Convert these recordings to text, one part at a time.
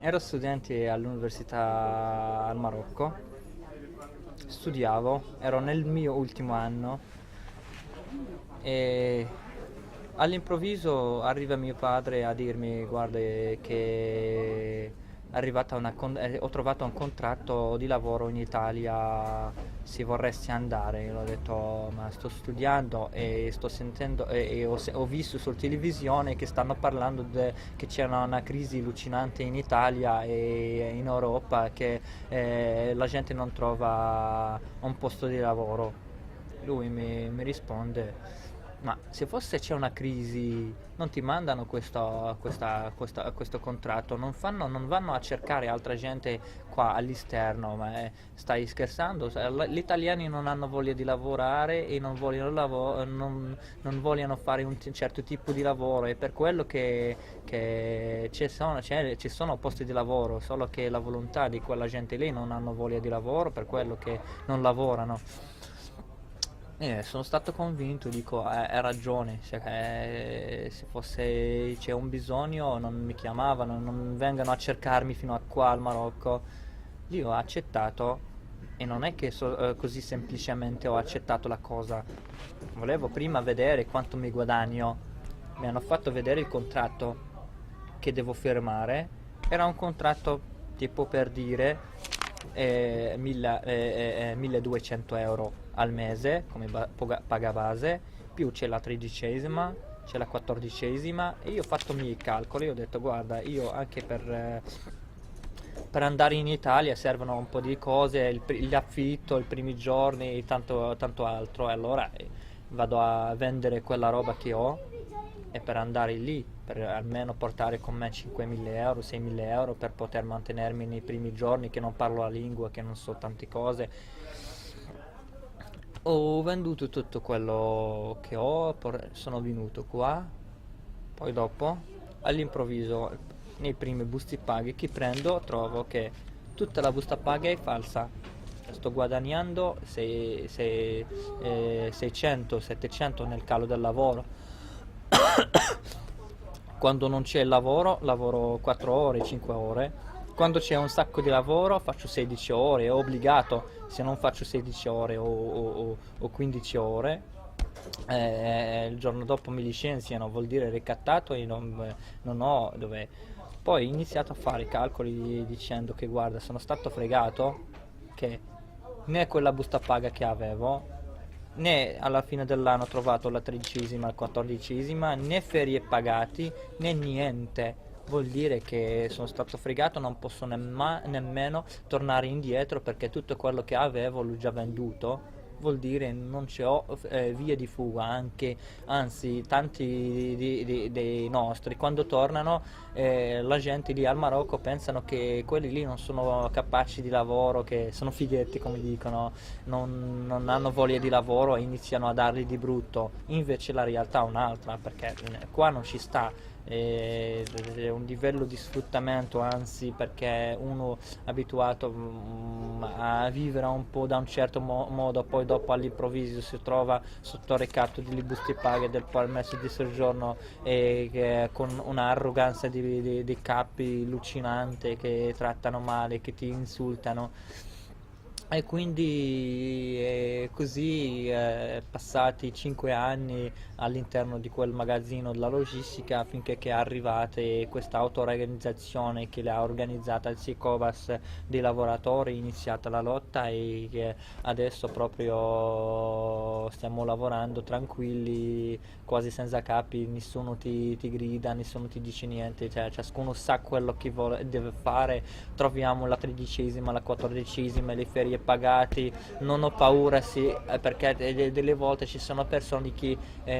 Ero studente all'università al Marocco, studiavo, ero nel mio ultimo anno e all'improvviso arriva mio padre a dirmi: guarda che è arrivata ho trovato un contratto di lavoro in Italia, se vorresti andare. Io ho detto: ma sto studiando e sto sentendo ho visto su televisione che stanno parlando che c'è una crisi allucinante in Italia e in Europa, che la gente non trova un posto di lavoro. Lui mi risponde: ma se fosse c'è una crisi, non ti mandano questo contratto, non vanno a cercare altra gente qua all'esterno, ma stai scherzando? Gli italiani non hanno voglia di lavorare e non vogliono fare un certo tipo di lavoro, è per quello che ci sono posti di lavoro, solo che la volontà di quella gente lì non hanno voglia di lavoro, per quello che non lavorano. Sono stato convinto, dico, hai ragione, se fosse c'è un bisogno non mi chiamavano, non vengano a cercarmi fino a qua al Marocco. Lì ho accettato e non è che così semplicemente ho accettato la cosa. Volevo prima vedere quanto mi guadagno. Mi hanno fatto vedere il contratto che devo firmare. Era un contratto tipo, per dire, 1200 euro al mese come paga base, più c'è la tredicesima, c'è la quattordicesima, e io ho fatto i miei calcoli. Ho detto: guarda, io anche per andare in Italia servono un po' di cose, l'affitto, i primi giorni e tanto altro, e allora vado a vendere quella roba che ho, e per andare lì, per almeno portare con me 5.000 euro, 6.000 euro, per poter mantenermi nei primi giorni, che non parlo la lingua, che non so tante cose. Ho venduto tutto quello che ho, sono venuto qua, poi dopo, all'improvviso, nei primi busti paghi che prendo, trovo che tutta la busta paga è falsa. Sto guadagnando 600-700 nel calo del lavoro. Quando non c'è il lavoro, lavoro 4 ore, 5 ore. Quando c'è un sacco di lavoro, faccio 16 ore, è obbligato. Se non faccio 16 ore o 15 ore, il giorno dopo mi licenziano, vuol dire ricattato, e non ho dove. Poi ho iniziato a fare i calcoli dicendo che, guarda, sono stato fregato, che né quella busta paga che avevo, né alla fine dell'anno ho trovato la tredicesima, la quattordicesima, né ferie pagati, né niente. Vuol dire che sono stato fregato, non posso nemmeno tornare indietro, perché tutto quello che avevo l'ho già venduto. Vuol dire non c'ho vie di fuga, anche, anzi tanti dei nostri quando tornano, la gente lì al Marocco pensano che quelli lì non sono capaci di lavoro, che sono fighetti come dicono, non hanno voglia di lavoro e iniziano a dargli di brutto. Invece la realtà è un'altra, perché qua non ci sta. È un livello di sfruttamento, anzi, perché uno è abituato a vivere un po' da un certo modo, poi dopo all'improvviso si trova sotto ricatto delle buste paga del permesso di soggiorno, e con un'arroganza di capi allucinante, che trattano male, che ti insultano. E quindi così, passati 5 anni all'interno di quel magazzino della logistica, finché che è arrivata questa auto-organizzazione che l'ha organizzata il Sicovas dei lavoratori, è iniziata la lotta, e che adesso proprio stiamo lavorando tranquilli, quasi senza capi, nessuno ti grida, nessuno ti dice niente, cioè ciascuno sa quello che deve fare. Troviamo la tredicesima, la quattordicesima, le ferie pagati. Non ho paura, sì, perché delle volte ci sono persone che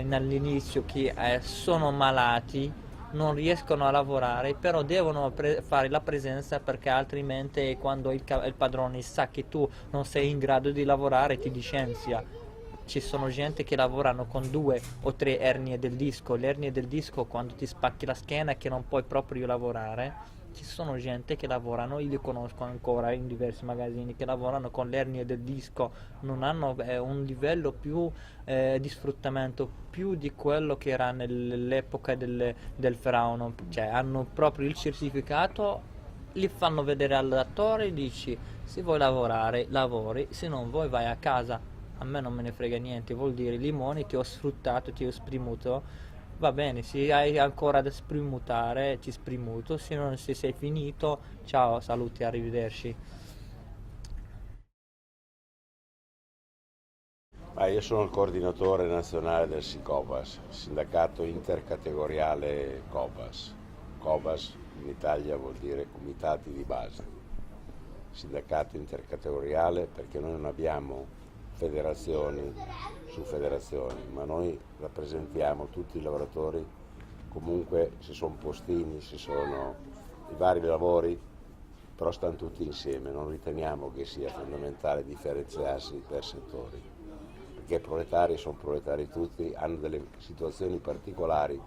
all'inizio che sono malati, non riescono a lavorare, però devono fare la presenza, perché altrimenti quando il padrone sa che tu non sei in grado di lavorare ti licenzia. Ci sono gente che lavorano con 2 o 3 ernie del disco. Le ernie del disco, quando ti spacchi la schiena, che non puoi proprio lavorare. Ci sono gente che lavorano, io li conosco ancora in diversi magazzini, che lavorano con l'ernia del disco, non hanno un livello più di sfruttamento, più di quello che era nell'epoca del faraone, cioè hanno proprio il certificato li fanno vedere al datore, dici se vuoi lavorare, lavori, se non vuoi vai a casa. A me non me ne frega niente, vuol dire limoni, ti ho sfruttato, ti ho spremuto, va bene, se hai ancora da spremutare, ti spremuto, se non se sei finito, ciao, saluti, arrivederci. Io sono il coordinatore nazionale del SICOPAS, sindacato intercategoriale COPAS. COPAS in Italia vuol dire comitati di base. Sindacato intercategoriale perché noi non abbiamo federazioni su federazioni, ma noi rappresentiamo tutti i lavoratori, comunque se sono postini, se sono i vari lavori, però stanno tutti insieme, non riteniamo che sia fondamentale differenziarsi per settori, perché i proletari sono proletari tutti, hanno delle situazioni particolari,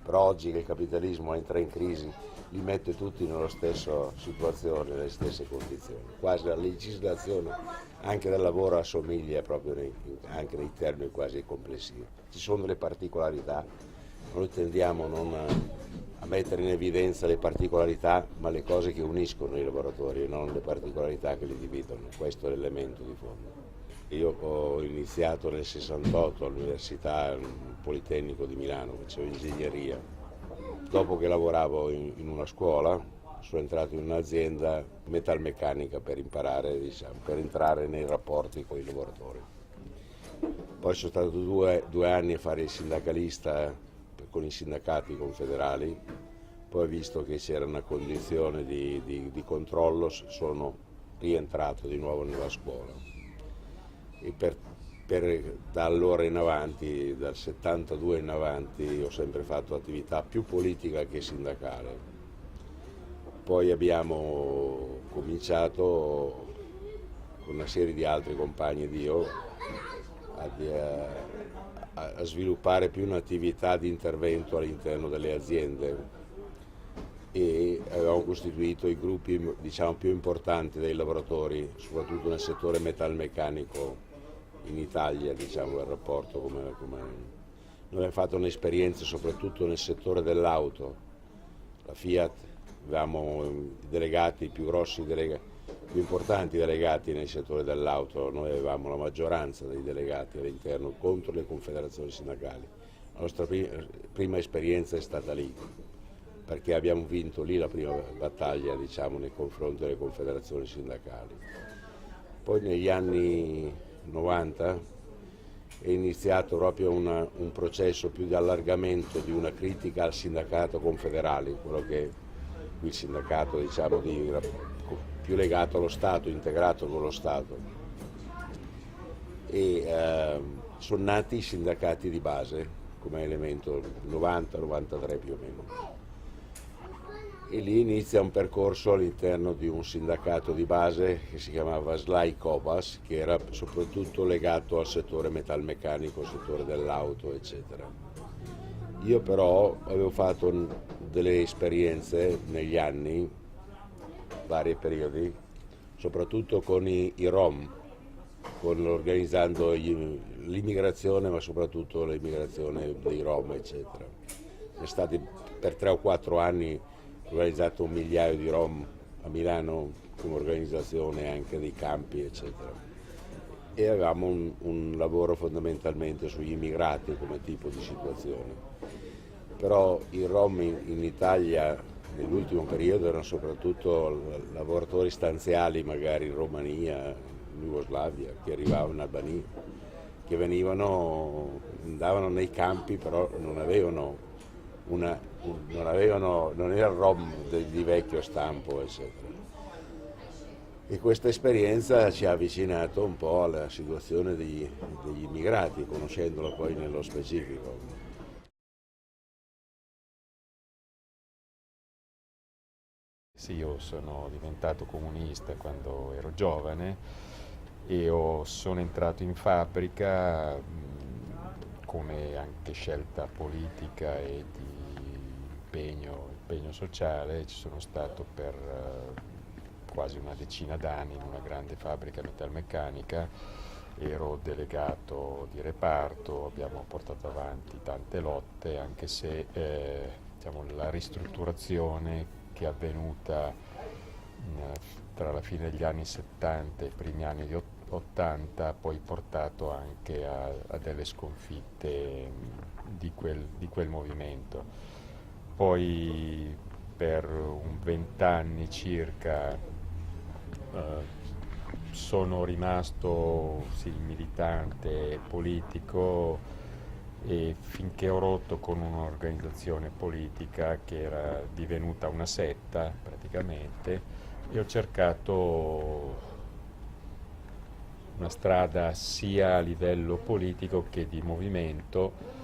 però oggi che il capitalismo entra in crisi li mette tutti nella stessa situazione, nelle stesse condizioni. Quasi la legislazione anche del lavoro assomiglia proprio anche nei termini quasi complessivi. Ci sono delle particolarità, noi tendiamo non a mettere in evidenza le particolarità, ma le cose che uniscono i lavoratori e non le particolarità che li dividono. Questo è l'elemento di fondo. Io ho iniziato nel 68 all'Università Politecnico di Milano, facevo ingegneria. Dopo che lavoravo in una scuola, sono entrato in un'azienda metalmeccanica per imparare, diciamo, per entrare nei rapporti con i lavoratori. Poi sono stato due anni a fare il sindacalista con i sindacati confederali, poi visto che c'era una condizione di controllo sono rientrato di nuovo nella scuola. E da allora in avanti, dal 72 in avanti, ho sempre fatto attività più politica che sindacale. Poi abbiamo cominciato con una serie di altri compagni di io a sviluppare più un'attività di intervento all'interno delle aziende e avevamo costituito i gruppi, diciamo, più importanti dei lavoratori, soprattutto nel settore metalmeccanico in Italia, diciamo, il rapporto Noi abbiamo fatto un'esperienza soprattutto nel settore dell'auto, la Fiat, avevamo i delegati, i più grossi delegati, più importanti delegati nel settore dell'auto, noi avevamo la maggioranza dei delegati all'interno contro le confederazioni sindacali. La nostra prima esperienza è stata lì, perché abbiamo vinto lì la prima battaglia, diciamo, nei confronti delle confederazioni sindacali. Poi negli anni 90 è iniziato proprio un processo più di allargamento, di una critica al sindacato confederale, quello che è il sindacato, diciamo, più legato allo Stato, integrato con lo Stato. Sono nati i sindacati di base come elemento 90-93 più o meno. E lì inizia un percorso all'interno di un sindacato di base che si chiamava SLAI Copas, che era soprattutto legato al settore metalmeccanico, al settore dell'auto, eccetera. Io però avevo fatto delle esperienze negli anni, vari periodi, soprattutto con i Rom, organizzando l'immigrazione, ma soprattutto l'immigrazione dei Rom, eccetera. È stati per 3 o 4 anni organizzato 1 migliaio di Rom a Milano come organizzazione anche dei campi, eccetera. E avevamo un lavoro fondamentalmente sugli immigrati come tipo di situazione. Però i Rom in Italia nell'ultimo periodo erano soprattutto lavoratori stanziali, magari in Romania, in Jugoslavia, che arrivavano in Albania, che andavano nei campi, però non era Rom di vecchio stampo, eccetera. E questa esperienza ci ha avvicinato un po' alla situazione degli immigrati, conoscendola poi nello specifico. Sì, io sono diventato comunista quando ero giovane e sono entrato in fabbrica come anche scelta politica e di impegno sociale. Ci sono stato per quasi una decina d'anni in una grande fabbrica metalmeccanica, ero delegato di reparto, abbiamo portato avanti tante lotte, anche se diciamo, la ristrutturazione che è avvenuta tra la fine degli anni 70 e i primi anni di 80 ha poi portato anche a delle sconfitte di quel movimento. Poi per un 20 anni circa sono rimasto sì, militante politico, e finché ho rotto con un'organizzazione politica che era divenuta una setta praticamente, e ho cercato una strada sia a livello politico che di movimento,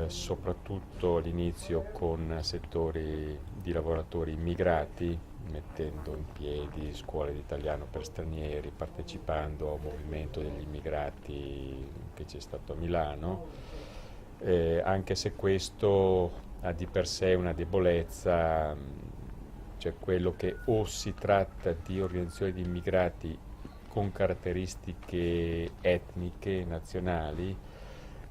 soprattutto all'inizio con settori di lavoratori immigrati, mettendo in piedi scuole di italiano per stranieri, partecipando a un movimento degli immigrati che c'è stato a Milano, anche se questo ha di per sé una debolezza, cioè quello che o si tratta di organizzazioni di immigrati con caratteristiche etniche, nazionali,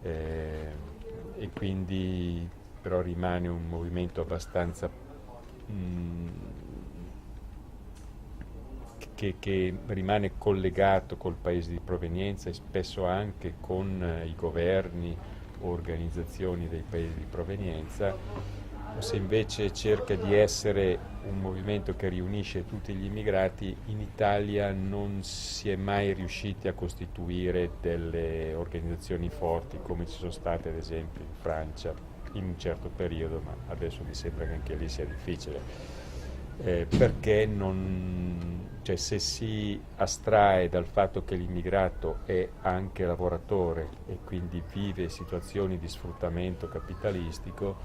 e quindi però rimane un movimento abbastanza che rimane collegato col paese di provenienza e spesso anche con i governi o organizzazioni dei paesi di provenienza, o se invece cerca di essere un movimento che riunisce tutti gli immigrati. In Italia non si è mai riusciti a costituire delle organizzazioni forti come ci sono state ad esempio in Francia in un certo periodo, ma adesso mi sembra che anche lì sia difficile, perché cioè, se si astrae dal fatto che l'immigrato è anche lavoratore e quindi vive situazioni di sfruttamento capitalistico,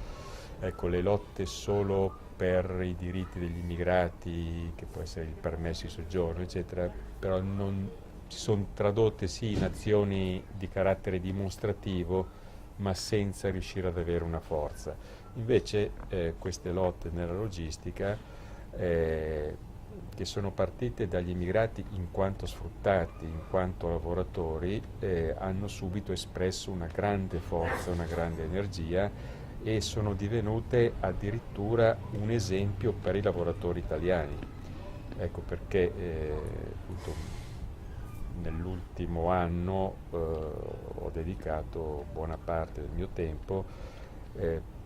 ecco, le lotte solo per i diritti degli immigrati, che può essere il permesso di soggiorno, eccetera, però non si sono tradotte sì in azioni di carattere dimostrativo, ma senza riuscire ad avere una forza. Invece queste lotte nella logistica, che sono partite dagli immigrati in quanto sfruttati, in quanto lavoratori, hanno subito espresso una grande forza, una grande energia, e sono divenute addirittura un esempio per i lavoratori italiani. Ecco perché appunto, nell'ultimo anno ho dedicato buona parte del mio tempo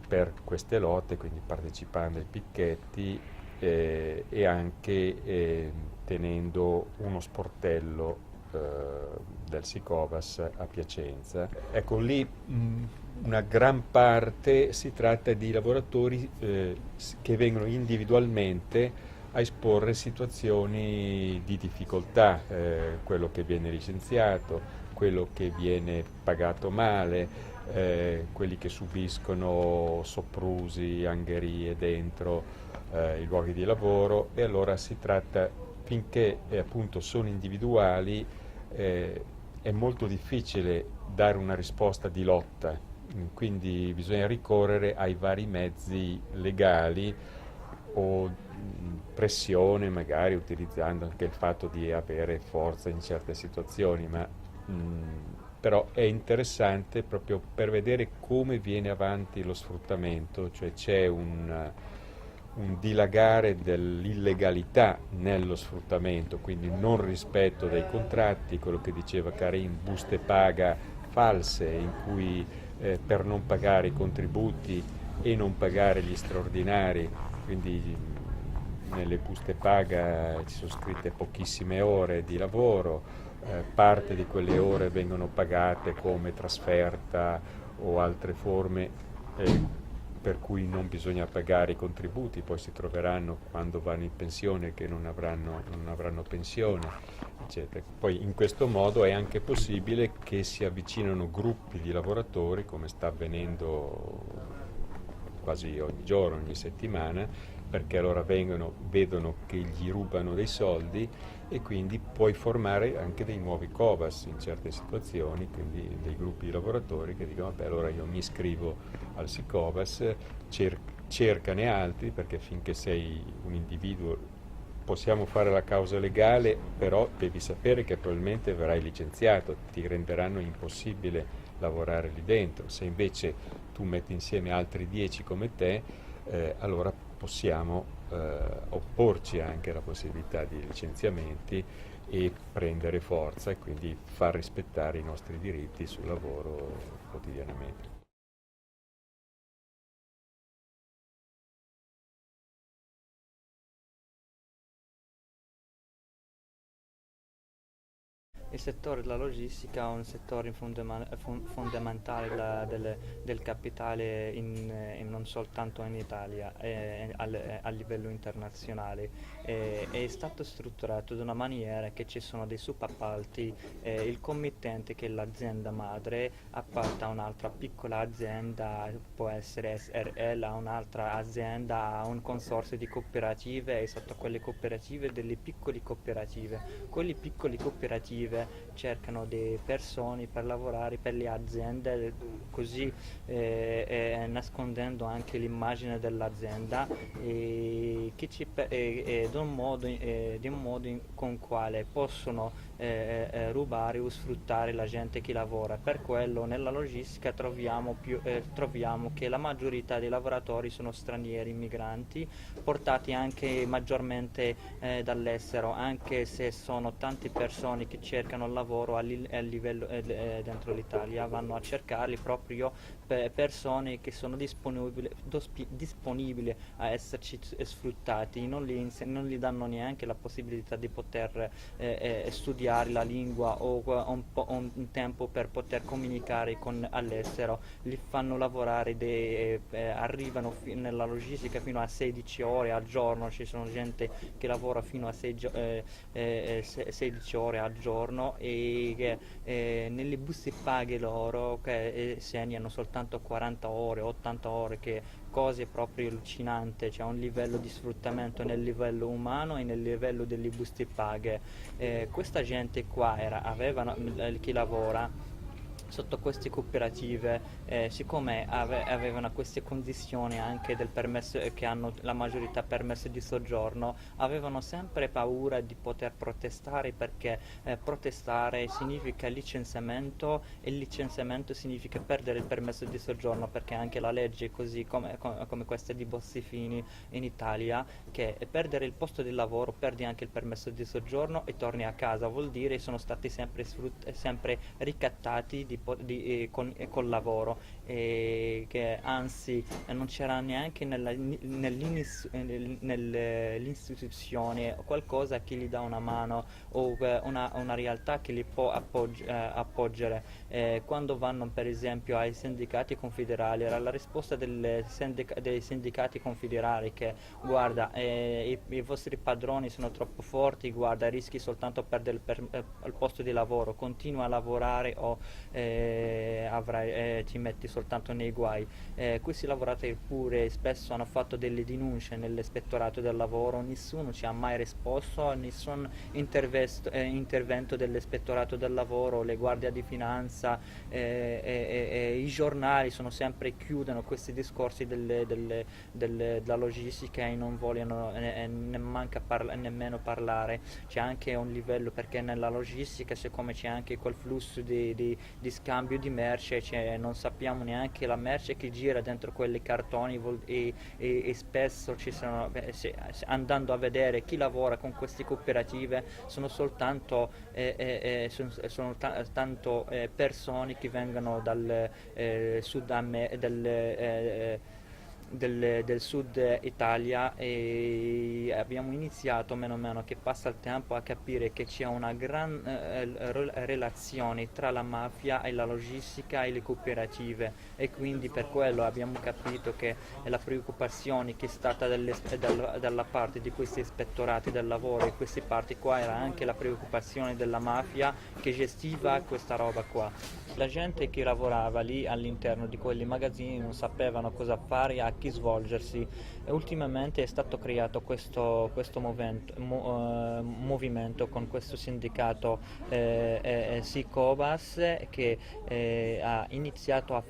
per queste lotte, quindi partecipando ai picchetti e anche tenendo uno sportello del Sicovas a Piacenza. Ecco, lì una gran parte si tratta di lavoratori che vengono individualmente a esporre situazioni di difficoltà, quello che viene licenziato, quello che viene pagato male, quelli che subiscono soprusi, angherie dentro i luoghi di lavoro, e allora si tratta, finché appunto sono individuali, è molto difficile dare una risposta di lotta, quindi bisogna ricorrere ai vari mezzi legali o pressione, magari utilizzando anche il fatto di avere forza in certe situazioni, ma però è interessante proprio per vedere come viene avanti lo sfruttamento, cioè c'è un dilagare dell'illegalità nello sfruttamento, quindi non rispetto dei contratti, quello che diceva Karim, buste paga false in cui per non pagare i contributi e non pagare gli straordinari, quindi nelle buste paga ci sono scritte pochissime ore di lavoro, parte di quelle ore vengono pagate come trasferta o altre forme per cui non bisogna pagare i contributi, poi si troveranno quando vanno in pensione che non avranno pensione, eccetera. Poi in questo modo è anche possibile che si avvicinano gruppi di lavoratori, come sta avvenendo quasi ogni giorno, ogni settimana, perché allora vedono che gli rubano dei soldi, e quindi puoi formare anche dei nuovi Covas in certe situazioni, quindi dei gruppi di lavoratori che dicono vabbè, allora io mi iscrivo al Sicovas, cercane altri, perché finché sei un individuo possiamo fare la causa legale, però devi sapere che probabilmente verrai licenziato, ti renderanno impossibile lavorare lì dentro. Se invece tu metti insieme altri 10 come te, allora possiamo opporci anche alla possibilità di licenziamenti e prendere forza e quindi far rispettare i nostri diritti sul lavoro quotidianamente. Il settore della logistica è un settore fondamentale del capitale non soltanto in Italia, a livello internazionale. È stato strutturato in una maniera che ci sono dei subappalti, il committente che è l'azienda madre appalta a un'altra piccola azienda, può essere SRL, a un'altra azienda, a un consorzio di cooperative e sotto quelle cooperative delle piccole cooperative. Quelle piccole cooperative cercano delle persone per lavorare per le aziende, così nascondendo anche l'immagine dell'azienda di un modo con quale possono rubare o sfruttare la gente che lavora. Per quello nella logistica troviamo che la maggiorità dei lavoratori sono stranieri, migranti, portati anche maggiormente dall'estero, anche se sono tante persone che cercano lavoro a livello dentro l'Italia, vanno a cercarli proprio persone che sono disponibili a esserci sfruttati, non gli danno neanche la possibilità di poter studiare la lingua o un tempo per poter comunicare all'estero, li fanno lavorare, arrivano nella logistica fino a 16 ore al giorno, ci sono gente che lavora fino a 16 ore al giorno e nelle buste paghe loro che segnano soltanto 40 ore, 80 ore, che cose proprio allucinante, c'è un livello di sfruttamento nel livello umano e nel livello delle buste paghe. Questa gente qua chi lavora sotto queste cooperative, siccome avevano queste condizioni anche del permesso, che hanno la maggiorità permesso di soggiorno, avevano sempre paura di poter protestare, perché protestare significa licenziamento e il licenziamento significa perdere il permesso di soggiorno, perché anche la legge, così come questa di Bossi-Fini in Italia, che perdere il posto di lavoro perdi anche il permesso di soggiorno e torni a casa, vuol dire sono stati sempre ricattati col lavoro, che anzi non c'era neanche nell'istituzione qualcosa che gli dà una mano o una realtà che li può appoggiare. Quando vanno per esempio ai sindacati confederali, era la risposta dei sindacati confederali che guarda, i vostri padroni sono troppo forti, guarda, rischi soltanto perdere il posto di lavoro, continua a lavorare o ti metti soltanto nei guai. Questi lavoratori pure spesso hanno fatto delle denunce nell'ispettorato del lavoro, nessuno ci ha mai risposto, nessun intervento dell'ispettorato del lavoro, le guardie di finanza, i giornali chiudono questi discorsi della logistica e non vogliono nemmeno parlare. C'è anche un livello, perché nella logistica, siccome c'è anche quel flusso di scambio di merce, non sappiamo neanche la merce che gira dentro quei cartoni e spesso andando a vedere chi lavora con queste cooperative sono soltanto persone che vengono dal del sud Italia, e abbiamo iniziato mano a mano che passa il tempo a capire che c'è una gran relazione tra la mafia e la logistica e le cooperative, e quindi per quello abbiamo capito che la preoccupazione che è stata dalla parte di questi ispettorati del lavoro e queste parti qua era anche la preoccupazione della mafia che gestiva questa roba qua. La gente che lavorava lì all'interno di quei magazzini non sapevano cosa fare, a chi svolgersi, e ultimamente è stato creato questo movimento con questo sindacato Sicobas, che ha iniziato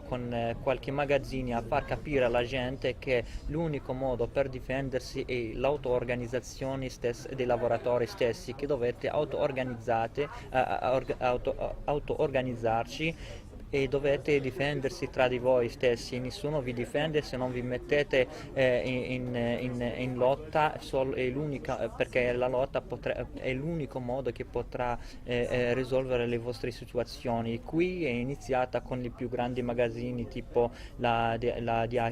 con qualche magazzino a far capire alla gente che l'unico modo per difendersi è l'auto-organizzazione dei lavoratori stessi, che dovete auto-organizzarci e dovete difendersi tra di voi stessi, nessuno vi difende se non vi mettete in lotta, perché la lotta è l'unico modo che potrà risolvere le vostre situazioni. Qui è iniziata con i più grandi magazzini tipo la DHL,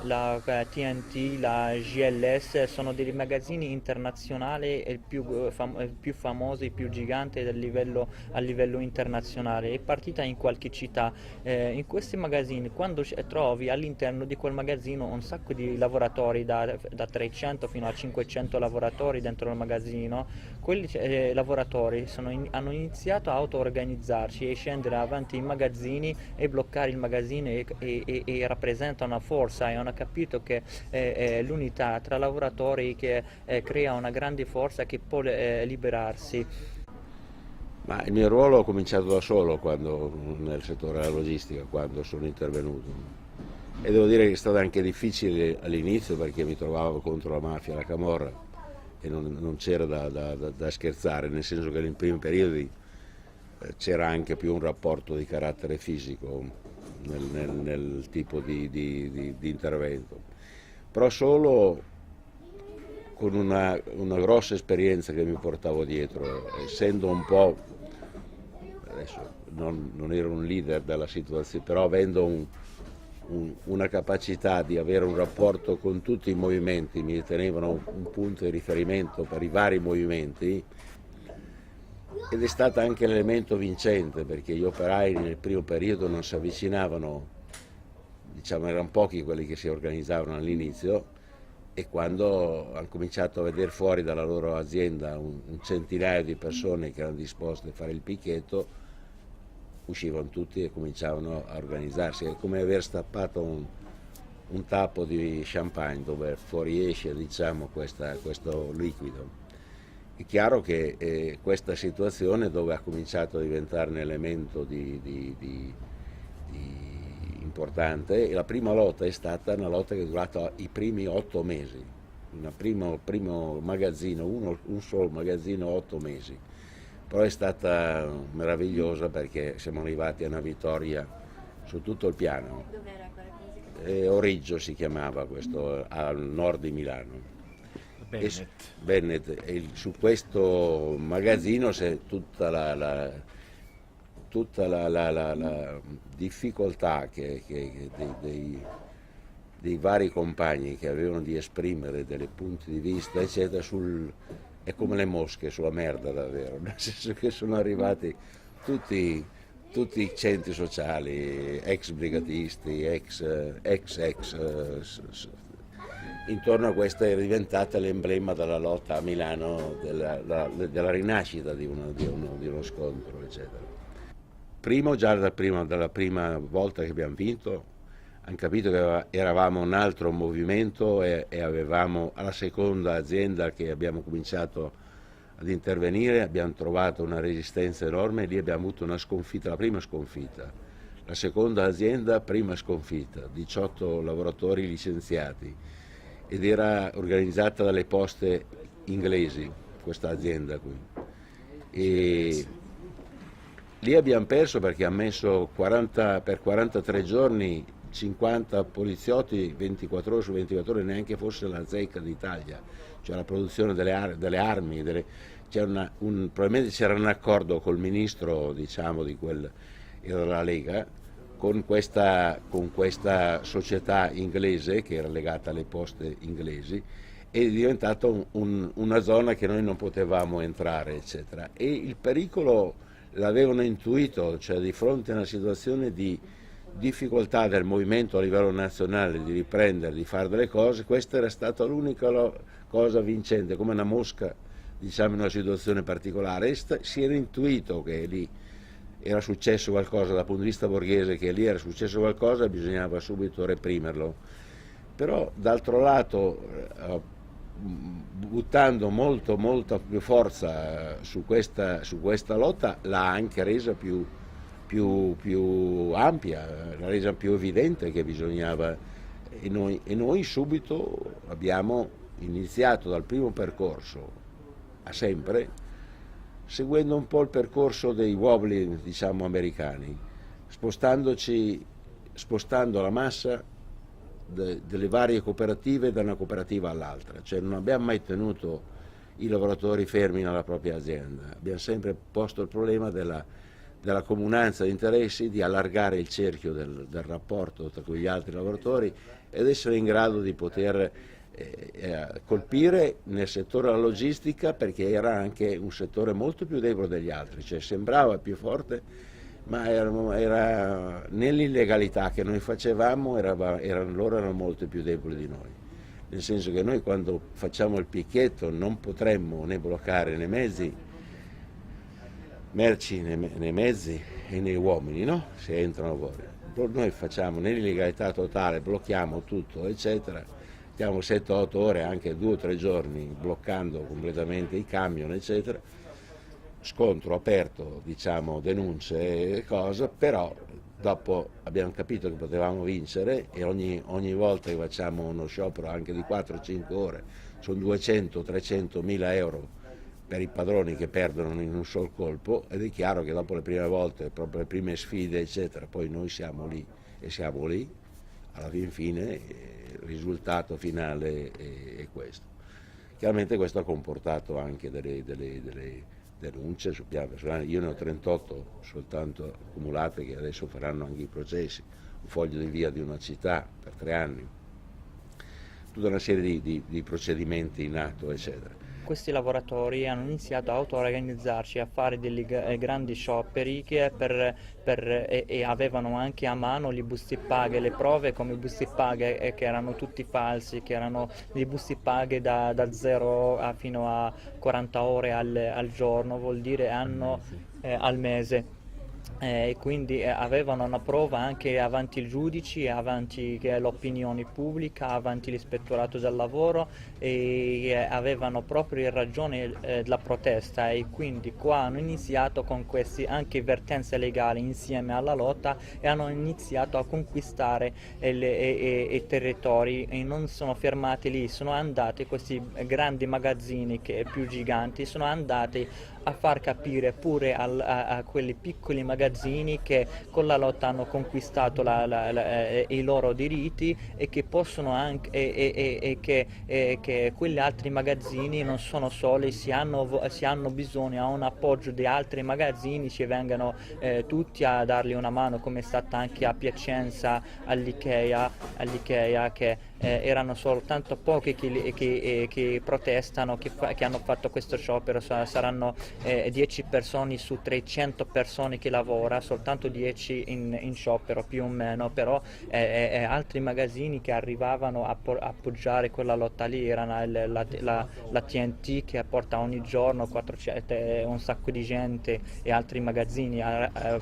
la TNT, la GLS, sono dei magazzini internazionali più famosi, più giganti a livello internazionale. È partita in qualche città. In questi magazzini, quando trovi all'interno di quel magazzino un sacco di lavoratori, da 300 fino a 500 lavoratori dentro il magazzino, quelli lavoratori hanno iniziato a auto-organizzarsi e scendere avanti i magazzini e bloccare il magazzino e rappresentano una forza, e hanno capito che l'unità tra lavoratori che crea una grande forza che può liberarsi. Ma il mio ruolo ho cominciato da solo nel settore della logistica, quando sono intervenuto. E devo dire che è stato anche difficile all'inizio perché mi trovavo contro la mafia, la camorra, e non c'era da scherzare, nel senso che nei primi periodi c'era anche più un rapporto di carattere fisico nel tipo di intervento. Però solo con una grossa esperienza che mi portavo dietro, essendo un po', adesso non ero un leader della situazione, però avendo una capacità di avere un rapporto con tutti i movimenti, mi ritenevano un punto di riferimento per i vari movimenti, ed è stato anche l'elemento vincente, perché gli operai nel primo periodo non si avvicinavano, diciamo erano pochi quelli che si organizzavano all'inizio, e quando hanno cominciato a vedere fuori dalla loro azienda un centinaio di persone che erano disposte a fare il picchetto, uscivano tutti e cominciavano a organizzarsi. È come aver stappato un tappo di champagne dove fuoriesce, diciamo, questo liquido. È chiaro che questa situazione, dove ha cominciato a diventare un elemento importante, e la prima lotta è stata una lotta che è durata i primi 8 mesi, primo magazzino, un solo magazzino, 8 mesi, però è stata meravigliosa perché siamo arrivati a una vittoria su tutto il piano. Dov'era quella musica? Origgio si chiamava questo, al nord di Milano. Bennett. E su questo magazzino c'è tutta la difficoltà dei vari compagni che avevano di esprimere dei punti di vista, eccetera, è come le mosche sulla merda, davvero, nel senso che sono arrivati tutti i centri sociali, ex brigatisti, intorno a questa è diventata l'emblema della lotta a Milano, della rinascita di uno scontro, eccetera. Dalla prima volta che abbiamo vinto, hanno capito che eravamo un altro movimento e avevamo, alla seconda azienda che abbiamo cominciato ad intervenire, abbiamo trovato una resistenza enorme, e lì abbiamo avuto una sconfitta, la prima sconfitta. La seconda azienda, prima sconfitta, 18 lavoratori licenziati, ed era organizzata dalle poste inglesi, questa azienda qui. E lì abbiamo perso perché ha messo per 43 giorni 50 poliziotti, 24 ore su 24 ore, neanche fosse la zecca d'Italia, cioè la produzione delle armi. Probabilmente c'era un accordo col ministro, diciamo, era la Lega, con questa società inglese che era legata alle poste inglesi, è diventata una zona che noi non potevamo entrare, eccetera. E il pericolo l'avevano intuito, cioè di fronte a una situazione di difficoltà del movimento a livello nazionale di riprendere, di fare delle cose, questa era stata l'unica cosa vincente, come una mosca, diciamo, in una situazione particolare. Si era intuito che lì era successo qualcosa dal punto di vista borghese, che lì era successo qualcosa e bisognava subito reprimerlo. Però d'altro lato, buttando molta più forza su questa lotta, l'ha anche resa più ampia, l'ha resa più evidente che bisognava, e noi subito abbiamo iniziato dal primo percorso a sempre seguendo un po' il percorso dei wobbly, diciamo, americani, spostando la massa delle varie cooperative da una cooperativa all'altra, cioè non abbiamo mai tenuto i lavoratori fermi nella propria azienda, abbiamo sempre posto il problema della comunanza di interessi, di allargare il cerchio del rapporto tra gli altri lavoratori ed essere in grado di poter colpire nel settore della logistica, perché era anche un settore molto più debole degli altri, cioè sembrava più forte, ma era nell'illegalità che noi facevamo, loro erano molto più deboli di noi, nel senso che noi quando facciamo il picchetto non potremmo né bloccare nei mezzi, merci nei mezzi e nei uomini, no? Se entrano fuori. Noi facciamo nell'illegalità totale, blocchiamo tutto, eccetera. Stiamo 7-8 ore, anche 2 o 3 giorni, bloccando completamente i camion, eccetera. Scontro aperto, diciamo, denunce e cose, però dopo abbiamo capito che potevamo vincere e ogni volta che facciamo uno sciopero anche di 4-5 ore sono 200-300 mila euro per i padroni che perdono in un sol colpo, ed è chiaro che dopo le prime volte, proprio le prime sfide eccetera, poi noi siamo lì e siamo lì, alla fine il risultato finale è questo. Chiaramente questo ha comportato anche delle denunce sul piano personale, io ne ho 38 soltanto accumulate che adesso faranno anche i processi, un foglio di via di una città per 3 anni, tutta una serie di procedimenti in atto eccetera. Questi lavoratori hanno iniziato a auto-organizzarsi, a fare dei grandi scioperi e avevano anche a mano le buste paga, le prove come buste paga che erano tutti falsi, che erano dei buste paga da 0 fino a 40 ore al giorno, vuol dire al mese. E quindi avevano una prova anche avanti il giudice, avanti l'opinione pubblica, avanti l'ispettorato del lavoro e avevano proprio ragione la protesta, e quindi qua hanno iniziato con queste anche vertenze legali insieme alla lotta e hanno iniziato a conquistare i territori e non sono fermati lì, sono andati questi grandi magazzini più giganti, sono andati a far capire pure a quelli piccoli magazzini che con la lotta hanno conquistato i loro diritti e che possono anche che quegli altri magazzini non sono soli, si hanno bisogno a un appoggio di altri magazzini, ci vengano tutti a dargli una mano, come è stata anche a Piacenza all'Ikea che erano soltanto pochi che protestano, che hanno fatto questo sciopero, saranno 10 persone su 300 persone che lavora, soltanto 10 in sciopero più o meno, però altri magazzini che arrivavano a appoggiare quella lotta lì erano la TNT che porta ogni giorno 400, un sacco di gente, e altri magazzini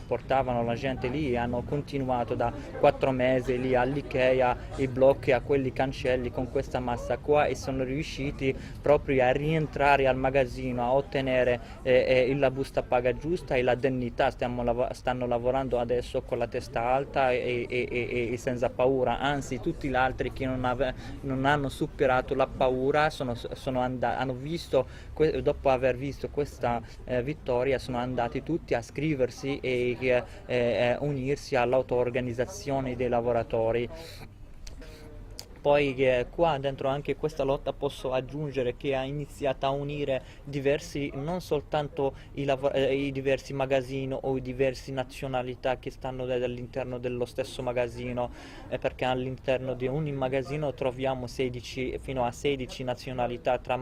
portavano la gente lì e hanno continuato da 4 mesi lì all'Ikea i blocchi a quelli cancelli con questa massa qua, e sono riusciti proprio a rientrare al magazzino, a ottenere la busta paga giusta e la dennità. Stanno lavorando adesso con la testa alta e senza paura, anzi tutti gli altri che non hanno superato la paura hanno visto, dopo aver visto questa vittoria, sono andati tutti a scriversi e unirsi all'auto-organizzazione dei lavoratori. Poi qua dentro anche questa lotta posso aggiungere che ha iniziato a unire non soltanto i diversi magazzini o i diversi nazionalità che stanno all'interno dello stesso magazzino, perché all'interno di ogni magazzino troviamo fino a 16 nazionalità tra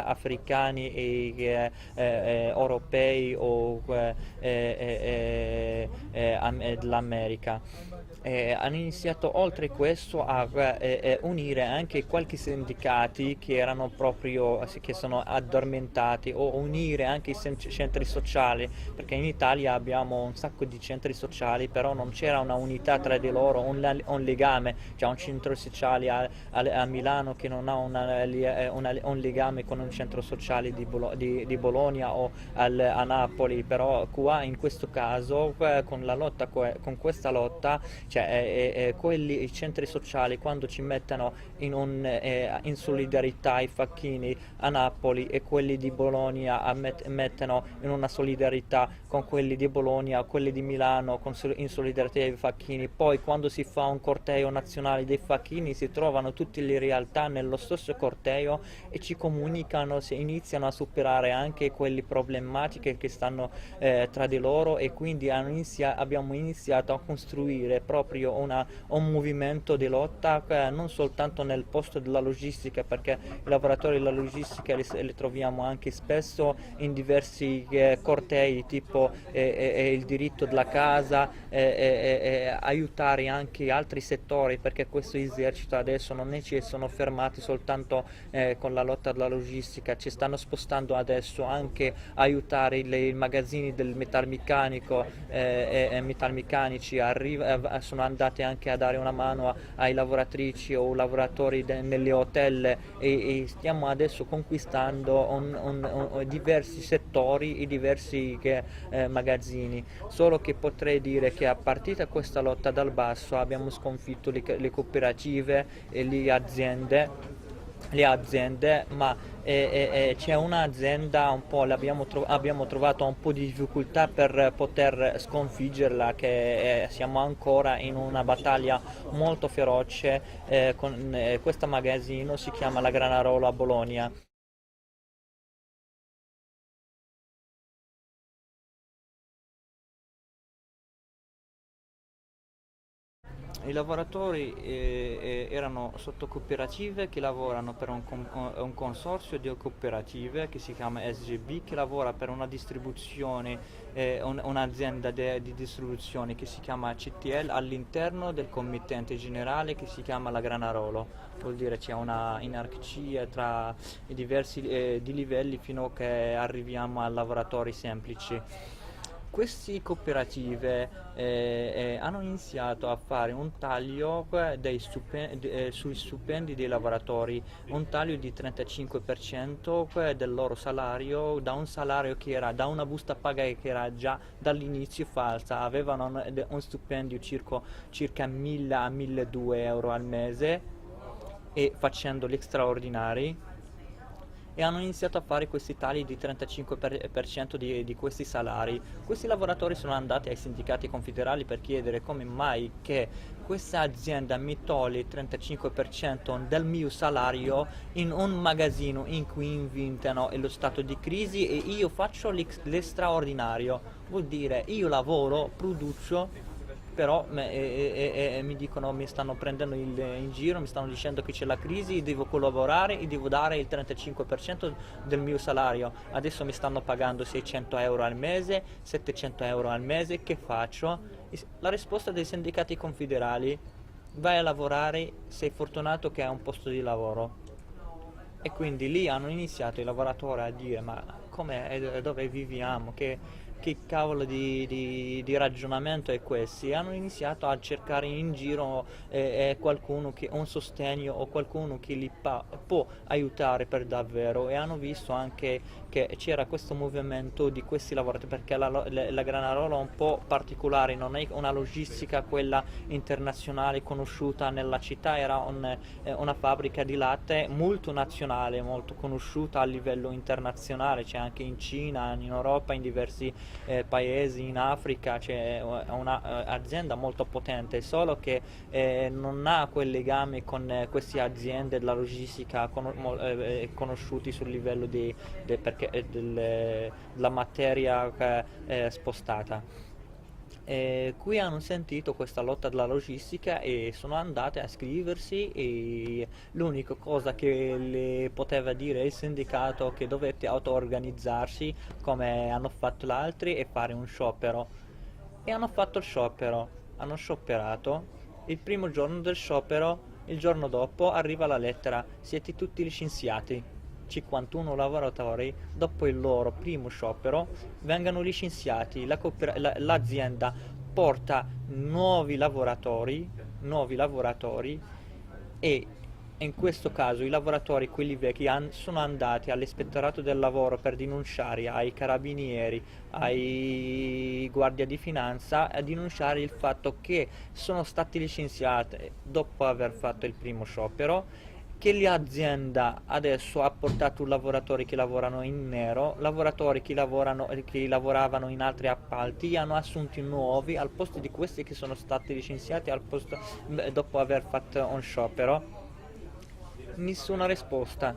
africani e europei o dell'America. Hanno iniziato oltre questo a unire anche qualche sindacati che sono addormentati, o unire anche i centri sociali, perché in Italia abbiamo un sacco di centri sociali, però non c'era una unità tra di loro, un legame. C'è un centro sociale a Milano che non ha un legame con un centro sociale di Bologna o a Napoli, però qua in questo caso con questa lotta cioè quelli, i centri sociali quando ci mettono in solidarietà i facchini a Napoli e quelli di Bologna mettono in una solidarietà con quelli di Bologna, quelli di Milano in solidarietà ai facchini, poi quando si fa un corteo nazionale dei facchini si trovano tutte le realtà nello stesso corteo e ci comunicano, si iniziano a superare anche quelle problematiche che stanno tra di loro, e quindi abbiamo iniziato a costruire proprio un movimento di lotta non soltanto nel posto della logistica, perché i lavoratori della logistica li troviamo anche spesso in diversi cortei, tipo il diritto della casa, aiutare anche altri settori, perché questo esercito adesso non è ci sono fermati soltanto con la lotta della logistica, ci stanno spostando adesso anche aiutare i magazzini del metalmeccanico e metalmeccanici, sono andati anche a dare una mano ai lavoratrici o lavoratori nelle hotel, e stiamo adesso conquistando diversi settori e diversi magazzini, solo che potrei dire che a partire da questa lotta dal basso abbiamo sconfitto le cooperative e le aziende, ma c'è un'azienda un po', abbiamo trovato un po' di difficoltà per poter sconfiggerla, che siamo ancora in una battaglia molto feroce con questo magazzino, si chiama La Granarola a Bologna. I lavoratori erano sotto cooperative che lavorano per un consorzio di cooperative che si chiama SGB, che lavora per una distribuzione, un'azienda di distribuzione che si chiama CTL all'interno del committente generale che si chiama La Granarolo. Vuol dire c'è una inarchia tra i diversi di livelli fino a che arriviamo a lavoratori semplici. Queste cooperative hanno iniziato a fare un taglio sui stipendi dei lavoratori, un taglio di 35% del loro salario, da un salario che era, da una busta paga che era già dall'inizio falsa, avevano un stipendio circa 1000 a 1200 euro al mese, e facendo gli straordinari, e hanno iniziato a fare questi tagli di 35% di questi salari. Questi lavoratori sono andati ai sindacati confederali per chiedere come mai che questa azienda mi toglie il 35% del mio salario in un magazzino in cui inventano lo stato di crisi e io faccio l'estraordinario. Vuol dire io lavoro, produco, però mi dicono, mi stanno prendendo in giro, mi stanno dicendo che c'è la crisi, devo collaborare e devo dare il 35% del mio salario. Adesso mi stanno pagando 600 euro al mese, 700 euro al mese, che faccio? La risposta dei sindacati confederali: vai a lavorare, sei fortunato che hai un posto di lavoro. E quindi lì hanno iniziato i lavoratori a dire: ma come, dove viviamo? Che cavolo di ragionamento è questo? E hanno iniziato a cercare in giro qualcuno un sostegno o qualcuno che li può aiutare per davvero, e hanno visto anche che c'era questo movimento di questi lavoratori, perché la Granarola è un po' particolare, non è una logistica quella internazionale conosciuta nella città, era una fabbrica di latte molto nazionale, molto conosciuta a livello internazionale, c'è anche in Cina, in Europa, in diversi paesi, in Africa, c'è un'azienda molto potente, solo che non ha quel legame con queste aziende della logistica conosciuti sul livello della materia spostata. Qui hanno sentito questa lotta della logistica e sono andate a iscriversi, e l'unica cosa che le poteva dire il sindacato che dovete auto-organizzarsi come hanno fatto gli altri e fare un sciopero. E hanno fatto il sciopero, hanno scioperato. Il primo giorno del sciopero, il giorno dopo arriva la lettera: siete tutti licenziati. 51 lavoratori dopo il loro primo sciopero vengono licenziati. L'azienda porta nuovi lavoratori, e In questo caso i lavoratori, quelli vecchi, sono andati all'ispettorato del lavoro per denunciare ai carabinieri, ai guardia di finanza, a denunciare il fatto che sono stati licenziati dopo aver fatto il primo sciopero, che l'azienda adesso ha portato lavoratori che lavorano in nero, lavoratori che lavoravano in altri appalti, hanno assunti nuovi al posto di questi che sono stati licenziati dopo aver fatto un sciopero. Nessuna risposta.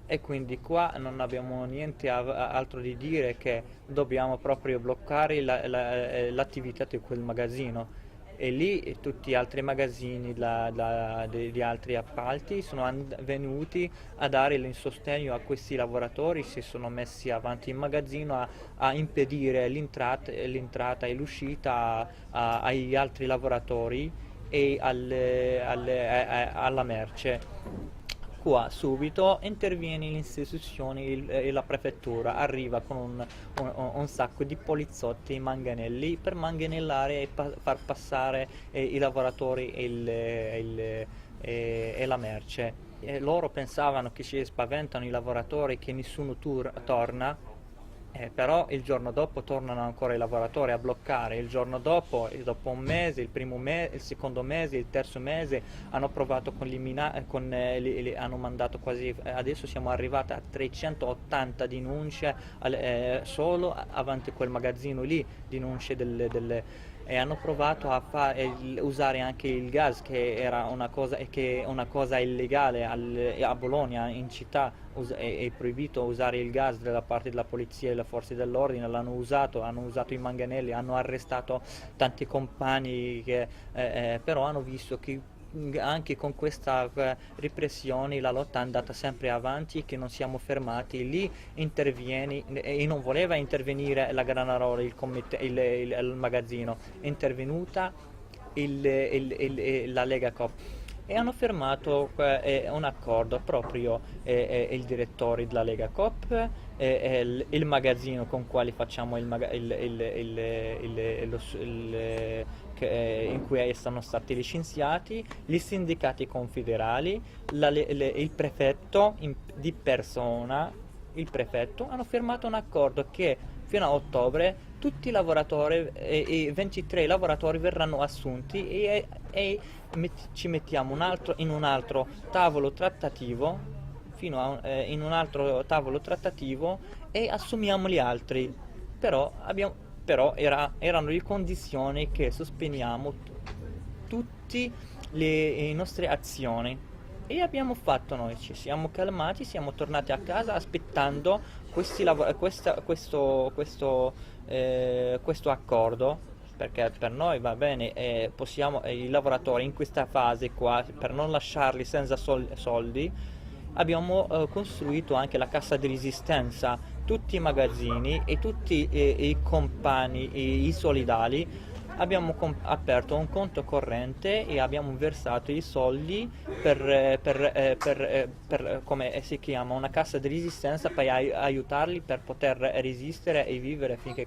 E quindi qua non abbiamo niente altro di dire che dobbiamo proprio bloccare l'attività di quel magazzino. E lì tutti gli altri magazzini di altri appalti sono venuti a dare il sostegno a questi lavoratori, si sono messi avanti in magazzino a impedire l'entrata e l'uscita agli altri lavoratori e alla merce. Qua subito interviene l'istituzione e la prefettura, arriva con un sacco di poliziotti e manganelli per manganellare e far passare i lavoratori e la merce. E loro pensavano che ci spaventano i lavoratori, che nessuno torna. Però il giorno dopo tornano ancora i lavoratori a bloccare, il giorno dopo un mese, il primo mese, il secondo mese, il terzo mese hanno provato hanno mandato quasi, adesso siamo arrivati a 380 denunce solo avanti a quel magazzino lì, denunce e hanno provato a usare anche il gas, che era una cosa illegale a Bologna, in città. È proibito usare il gas da parte della polizia e delle forze dell'ordine, hanno usato i manganelli, hanno arrestato tanti compagni però hanno visto che anche con questa repressione la lotta è andata sempre avanti, che non siamo fermati. Lì interviene e non voleva intervenire la Granarola, il magazzino, è intervenuta la Lega Coop e hanno firmato un accordo proprio il direttore della Lega Coop, il magazzino con quale facciamo in cui sono stati licenziati, gli sindacati confederali, il prefetto di persona, il prefetto, hanno firmato un accordo che fino a ottobre tutti i lavoratori e 23 lavoratori verranno assunti e ci mettiamo in un altro tavolo trattativo, in un altro tavolo trattativo e assumiamo gli altri. Però erano le condizioni che sospendiamo tutte le nostre azioni. E abbiamo fatto noi, ci siamo calmati, siamo tornati a casa aspettando questo accordo, perché per noi va bene, i lavoratori in questa fase qua, per non lasciarli senza soldi, abbiamo costruito anche la cassa di resistenza, tutti i magazzini e tutti i compagni, i solidali. Abbiamo aperto un conto corrente e abbiamo versato i soldi per come si chiama, una cassa di resistenza per aiutarli per poter resistere e vivere finché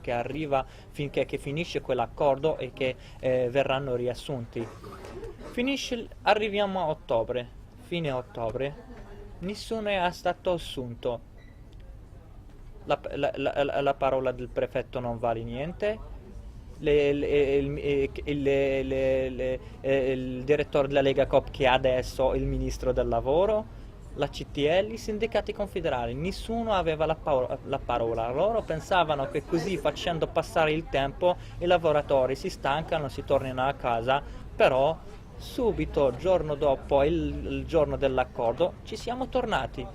che finisce quell'accordo e che verranno riassunti. Arriviamo a ottobre, fine ottobre, nessuno è stato assunto. La parola del prefetto non vale niente. Il direttore della Lega Coop, che è adesso il ministro del lavoro, la CTL, i sindacati confederali, nessuno aveva la parola. Loro pensavano che così, facendo passare il tempo, i lavoratori si stancano, si tornano a casa, però subito, giorno dopo il giorno dell'accordo, ci siamo tornati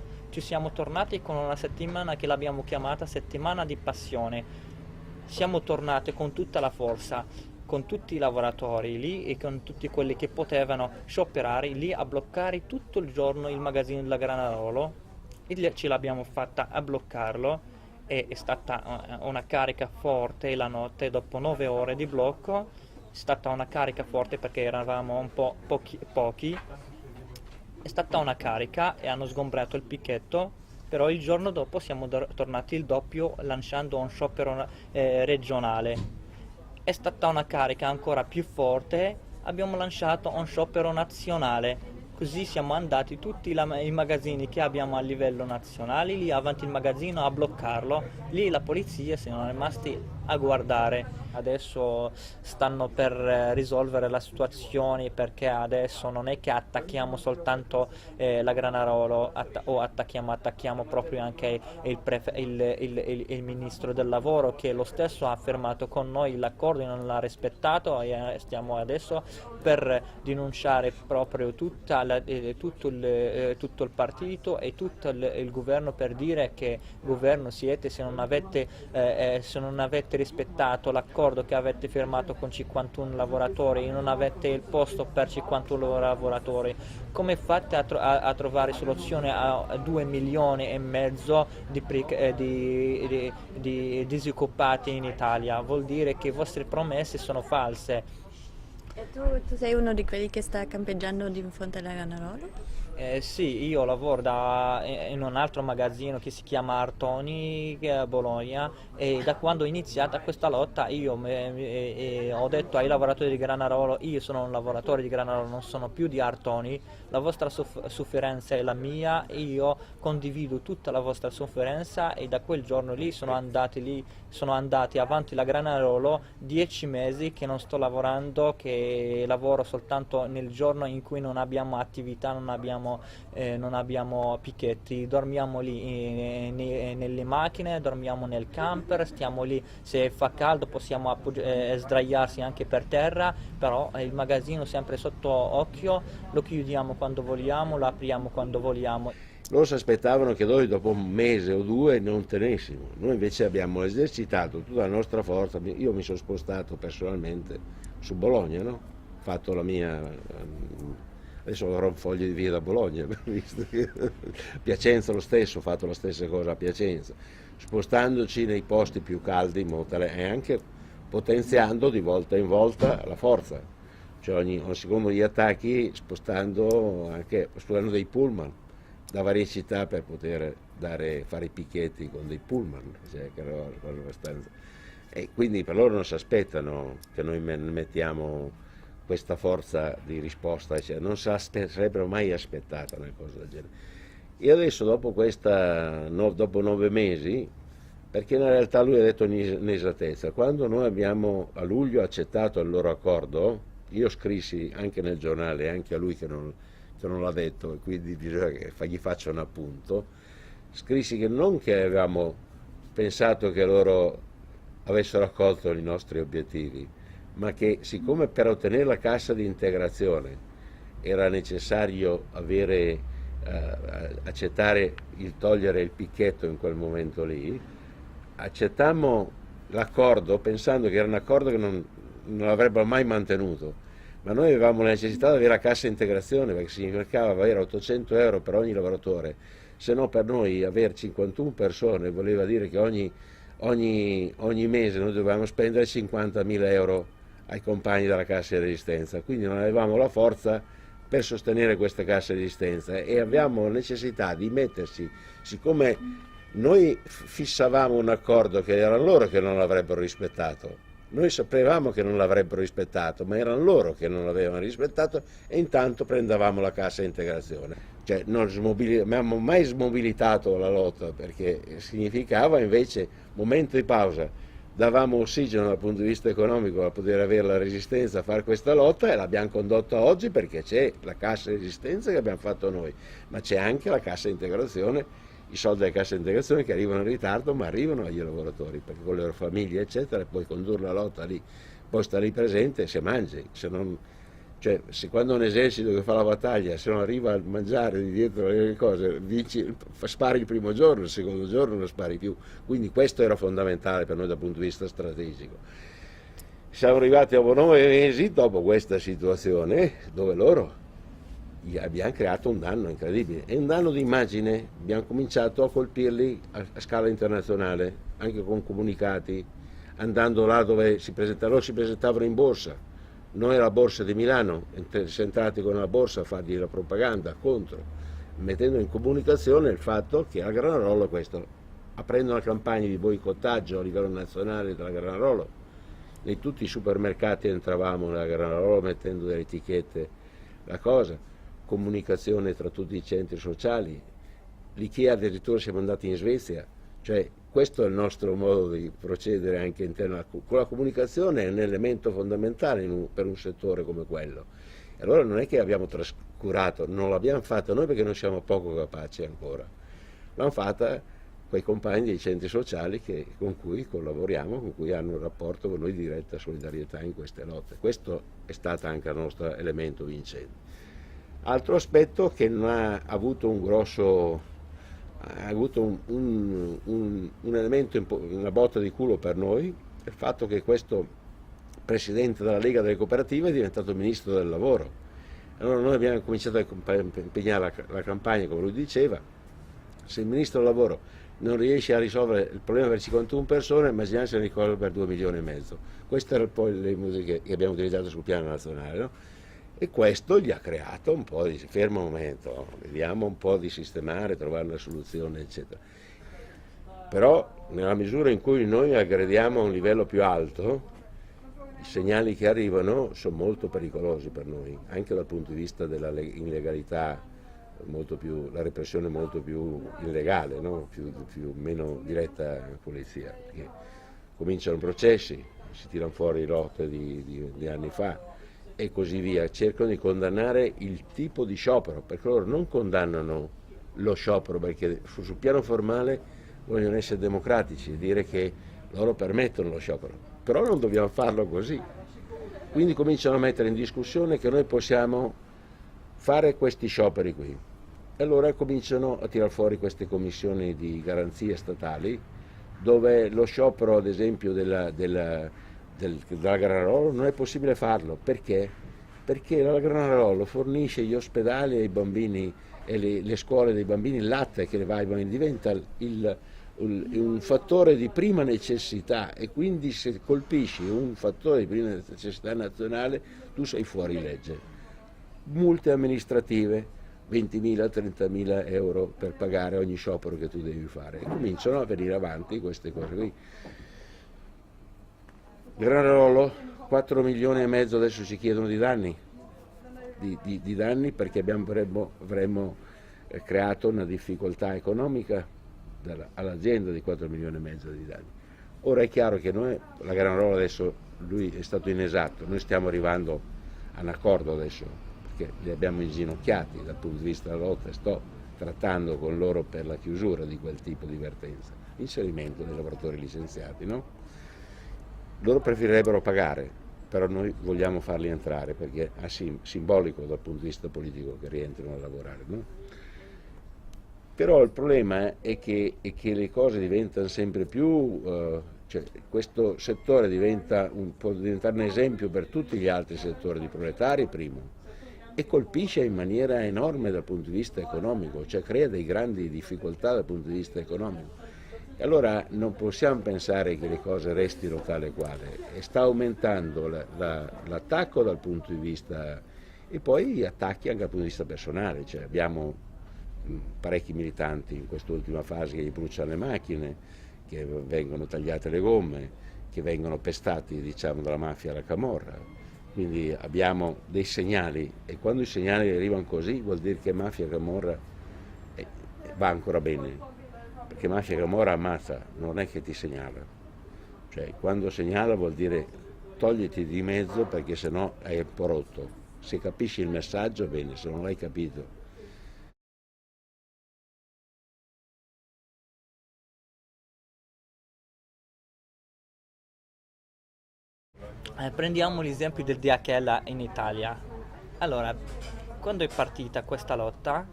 con una settimana che l'abbiamo chiamata settimana di passione. Siamo tornati con tutta la forza, con tutti i lavoratori lì e con tutti quelli che potevano scioperare lì a bloccare tutto il giorno il magazzino della Granarolo. E ce l'abbiamo fatta a bloccarlo. È stata una carica forte la notte, dopo 9 ore di blocco. È stata una carica forte perché eravamo un po' pochi. È stata una carica e hanno sgombrato il picchetto. Però il giorno dopo siamo tornati il doppio lanciando un sciopero regionale. È stata una carica ancora più forte, abbiamo lanciato un sciopero nazionale Così siamo andati tutti i magazzini che abbiamo a livello nazionale, lì avanti il magazzino a bloccarlo, lì la polizia si sono rimasti a guardare. Adesso stanno per risolvere la situazione, perché adesso non è che attacchiamo soltanto la Granarolo o attacchiamo proprio anche il ministro del lavoro, che lo stesso ha firmato con noi l'accordo e non l'ha rispettato, e stiamo adesso per denunciare proprio tutto il partito e tutto il governo, per dire che governo siete se non avete rispettato l'accordo che avete firmato con 51 lavoratori e non avete il posto per 51 lavoratori. Come fate a trovare soluzione a 2 milioni e mezzo di disoccupati in Italia? Vuol dire che le vostre promesse sono false. E tu sei uno di quelli che sta campeggiando di fronte alla Granarolo? Sì, io lavoro in un altro magazzino che si chiama Artoni a Bologna, e da quando è iniziata questa lotta io ho detto ai lavoratori di Granarolo: io sono un lavoratore di Granarolo, non sono più di Artoni, la vostra sofferenza è la mia, io condivido tutta la vostra sofferenza. E da quel giorno lì sono andati avanti la Granarolo 10 mesi che non sto lavorando, che lavoro soltanto nel giorno in cui non abbiamo attività, non abbiamo picchetti, dormiamo lì nelle macchine, dormiamo nel camper, stiamo lì, se fa caldo possiamo sdraiarsi anche per terra, però il magazzino sempre sotto occhio, lo chiudiamo quando vogliamo, lo apriamo quando vogliamo. Loro si aspettavano che noi dopo un mese o due non tenessimo, noi invece abbiamo esercitato tutta la nostra forza. Io mi sono spostato personalmente su Bologna, no? Ho fatto la mia, adesso avrò un foglio di via da Bologna, visto che Piacenza lo stesso, ho fatto la stessa cosa a Piacenza, spostandoci nei posti più caldi e anche potenziando di volta in volta la forza, cioè secondo gli attacchi spostando dei pullman da varie città per poter fare i picchetti con dei pullman, cioè, che era una cosa abbastanza. E quindi per loro non si aspettano che noi mettiamo questa forza di risposta, cioè, non si sarebbero mai aspettata una cosa del genere. E adesso dopo dopo 9 mesi, perché in realtà lui ha detto un'esattezza, quando noi abbiamo a luglio accettato il loro accordo, io scrissi anche nel giornale, anche a lui che non l'ha detto, e quindi bisogna che gli faccia un appunto, scrissi che non che avevamo pensato che loro avessero accolto i nostri obiettivi, ma che siccome per ottenere la cassa di integrazione era necessario accettare togliere il picchetto in quel momento lì, accettammo l'accordo pensando che era un accordo che non avrebbero mai mantenuto. Ma noi avevamo la necessità di avere la cassa integrazione, perché significava avere 800 euro per ogni lavoratore, se no per noi avere 51 persone voleva dire che ogni mese noi dovevamo spendere 50.000 euro ai compagni della cassa di resistenza, quindi non avevamo la forza per sostenere questa cassa di resistenza e avevamo necessità di mettersi, siccome noi fissavamo un accordo che erano loro che non l'avrebbero rispettato. Noi sapevamo che non l'avrebbero rispettato, ma erano loro che non l'avevano rispettato e intanto prendevamo la cassa integrazione. Cioè non abbiamo mai smobilitato la lotta, perché significava invece momento di pausa, davamo ossigeno dal punto di vista economico a poter avere la resistenza a fare questa lotta, e l'abbiamo condotta oggi perché c'è la cassa di resistenza che abbiamo fatto noi, ma c'è anche la cassa integrazione, i soldi della cassa integrazione che arrivano in ritardo ma arrivano agli lavoratori, perché con le loro famiglie eccetera puoi condurre la lotta lì, poi sta lì presente se mangi, se quando un esercito che fa la battaglia se non arriva a mangiare di dietro le cose, spari il primo giorno, il secondo giorno non spari più, quindi questo era fondamentale per noi dal punto di vista strategico. Siamo arrivati dopo 9 mesi dopo questa situazione dove loro abbiamo creato un danno incredibile, è un danno di immagine, abbiamo cominciato a colpirli a scala internazionale, anche con comunicati, andando là dove si presentavano in borsa, noi alla borsa di Milano, siamo entrati con la borsa a fargli la propaganda contro, mettendo in comunicazione il fatto che la Granarolo aprendo una campagna di boicottaggio a livello nazionale della Granarolo, in tutti i supermercati entravamo nella Granarolo mettendo delle etichette, la cosa. comunicazione tra tutti i centri sociali. L'IKEA addirittura siamo andati in Svezia, cioè questo è il nostro modo di procedere anche interno. Con la comunicazione è un elemento fondamentale per un settore come quello. E allora non è che abbiamo trascurato, non l'abbiamo fatta noi perché non siamo poco capaci ancora, l'hanno fatta quei compagni dei centri sociali con cui collaboriamo, con cui hanno un rapporto con noi di diretta solidarietà in queste lotte. Questo è stato anche il nostro elemento vincente. Altro aspetto che non ha avuto un grosso, ha avuto un elemento, una botta di culo per noi, è il fatto che questo presidente della Lega delle Cooperative è diventato ministro del lavoro. Allora noi abbiamo cominciato a impegnare la campagna, come lui diceva. Se il ministro del lavoro non riesce a risolvere il problema per 51 persone, immaginiamo se ne risolve per 2 milioni e mezzo. Queste erano poi le musiche che abbiamo utilizzato sul piano nazionale, no? E questo gli ha creato un po' di fermo un momento, vediamo un po' di sistemare, trovare una soluzione, eccetera. Però nella misura in cui noi aggrediamo a un livello più alto, i segnali che arrivano sono molto pericolosi per noi, anche dal punto di vista della illegalità, la repressione molto più illegale, no? Meno diretta polizia, perché cominciano processi, si tirano fuori lotte di anni fa e così via, cercano di condannare il tipo di sciopero, perché loro non condannano lo sciopero, perché sul piano formale vogliono essere democratici e dire che loro permettono lo sciopero, però non dobbiamo farlo così. Quindi cominciano a mettere in discussione che noi possiamo fare questi scioperi qui. E allora cominciano a tirar fuori queste commissioni di garanzie statali, dove lo sciopero, ad esempio, della Granarolo non è possibile farlo. Perché? Perché la Granarolo fornisce gli ospedali ai bambini e le scuole dei bambini il latte che va ai bambini, diventa un fattore di prima necessità, e quindi se colpisci un fattore di prima necessità nazionale tu sei fuori legge. Multe amministrative, 20.000, 30.000 euro per pagare ogni sciopero che tu devi fare, e cominciano a venire avanti queste cose qui. Granarolo, 4 milioni e mezzo adesso ci chiedono di danni, di danni perché avremmo creato una difficoltà economica all'azienda di 4 milioni e mezzo di danni. Ora è chiaro che noi, la Granarolo adesso, lui è stato inesatto, noi stiamo arrivando a un accordo adesso, perché li abbiamo inginocchiati dal punto di vista della lotta, sto trattando con loro per la chiusura di quel tipo di vertenza, l'inserimento dei lavoratori licenziati, no? Loro preferirebbero pagare, però noi vogliamo farli entrare perché è simbolico dal punto di vista politico che rientrino a lavorare, no? Però il problema è che le cose diventano sempre più, cioè questo settore può diventare un esempio per tutti gli altri settori di proletari, primo, e colpisce in maniera enorme dal punto di vista economico, cioè crea dei grandi difficoltà dal punto di vista economico. E allora non possiamo pensare che le cose restino tale e quale, e sta aumentando l'attacco dal punto di vista, e poi gli attacchi anche dal punto di vista personale, cioè abbiamo parecchi militanti in quest'ultima fase che gli bruciano le macchine, che vengono tagliate le gomme, che vengono pestati, diciamo, dalla mafia alla camorra. Quindi abbiamo dei segnali, e quando i segnali arrivano così vuol dire che mafia e camorra va ancora bene, perché mafia e camorra ammazza, non è che ti segnala, cioè quando segnala vuol dire togliti di mezzo perché sennò è un po' rotto, se capisci il messaggio bene, se non l'hai capito. Prendiamo l'esempio del DHL in Italia. Allora, quando è partita questa lotta,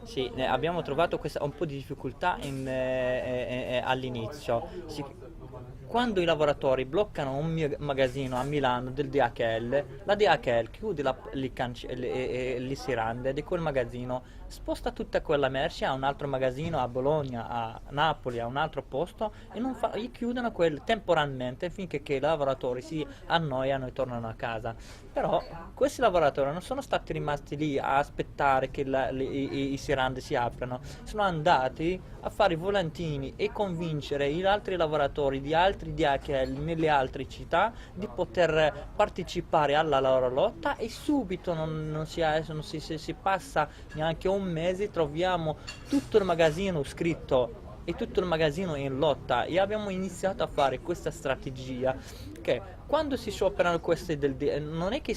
sì, abbiamo trovato un po' di difficoltà all'inizio. Quando i lavoratori bloccano un magazzino a Milano del DHL, la DHL chiude li si rende, e quel magazzino sposta tutta quella merce a un altro magazzino a Bologna, a Napoli, a un altro posto e gli chiudono temporaneamente finché che i lavoratori si annoiano e tornano a casa. Però questi lavoratori non sono stati rimasti lì a aspettare che i serrandi si aprano, sono andati a fare i volantini e convincere gli altri lavoratori di altri DHL nelle altre città di poter partecipare alla loro lotta e subito non si passa neanche un mese, troviamo tutto il magazzino scritto e tutto il magazzino in lotta e abbiamo iniziato a fare questa strategia che quando si scioperano questi non è che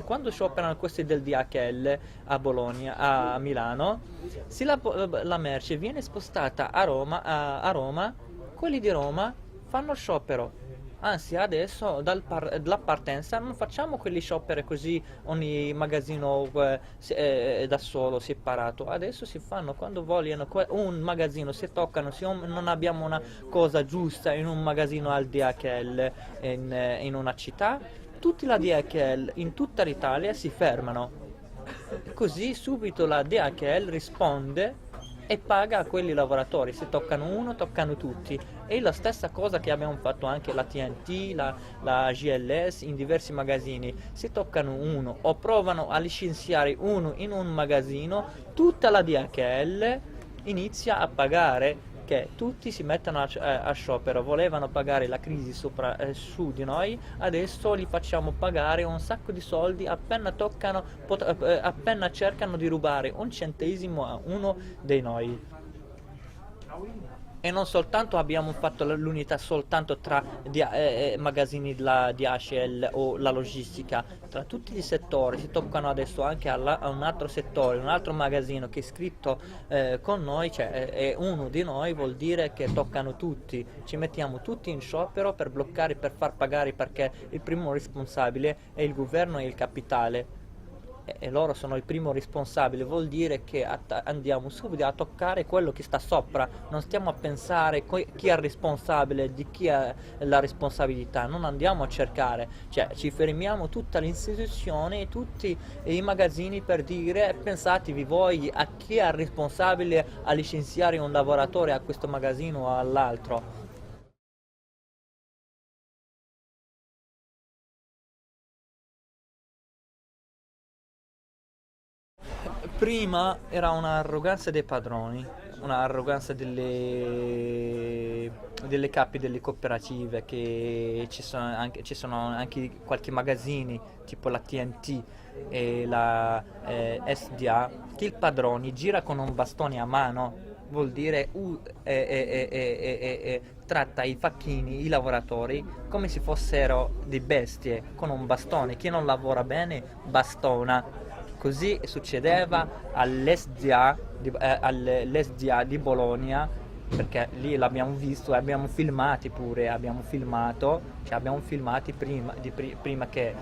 quando scioperano questi del DHL a Bologna, a Milano, se la merce viene spostata a Roma, quelli di Roma fanno sciopero. Anzi, adesso dalla partenza non facciamo quelli scioperi così ogni magazzino da solo, separato. Adesso si fanno quando vogliono un magazzino, si toccano, se non abbiamo una cosa giusta in un magazzino al DHL in una città, tutti la DHL in tutta l'Italia si fermano. Così subito la DHL risponde e paga a quelli lavoratori, se toccano uno toccano tutti. E la stessa cosa che abbiamo fatto anche la TNT, la GLS in diversi magazzini, se toccano uno o provano a licenziare uno in un magazzino, tutta la DHL inizia a pagare, che tutti si mettono a sciopero. Volevano pagare la crisi su di noi, adesso li facciamo pagare un sacco di soldi appena appena cercano di rubare un centesimo a uno dei noi. E non soltanto abbiamo fatto l'unità soltanto tra magazzini della DHL o la logistica, tra tutti i settori si toccano adesso anche a un altro settore, un altro magazzino che è scritto con noi, cioè è uno di noi, vuol dire che toccano tutti, ci mettiamo tutti in sciopero per bloccare, per far pagare, perché il primo responsabile è il governo e il capitale. E loro sono il primo responsabile, vuol dire che andiamo subito a toccare quello che sta sopra, non stiamo a pensare chi è il responsabile, di chi è la responsabilità, non andiamo a cercare, cioè ci fermiamo tutta l'istituzione e tutti i magazzini per dire pensatevi voi a chi è il responsabile a licenziare un lavoratore a questo magazzino o all'altro. Prima era un'arroganza dei padroni, un'arroganza delle capi delle cooperative, che ci sono anche qualche magazzini tipo la TNT e la SDA, che il padrone gira con un bastone a mano, vuol dire tratta i facchini, i lavoratori, come se fossero dei bestie, con un bastone. Chi non lavora bene bastona. Così succedeva all'SDA di Bologna, perché lì l'abbiamo visto e abbiamo filmati pure, abbiamo filmati prima che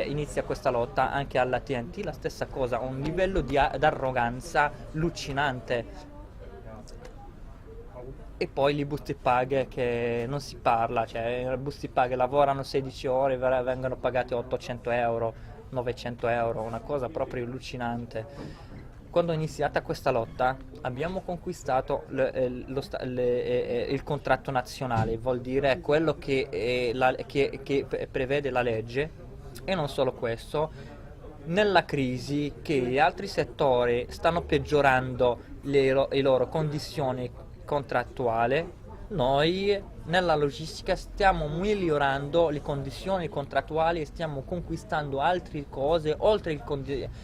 inizia questa lotta anche alla TNT, la stessa cosa, un livello di arroganza allucinante. E poi le buste paga che non si parla, cioè le buste paga lavorano 16 ore, vengono pagati 800 euro. 900 euro, una cosa proprio allucinante. Quando è iniziata questa lotta abbiamo conquistato il contratto nazionale, vuol dire quello che prevede la legge, e non solo questo, nella crisi che gli altri settori stanno peggiorando le loro condizioni contrattuali, noi nella logistica stiamo migliorando le condizioni contrattuali e stiamo conquistando altre cose oltre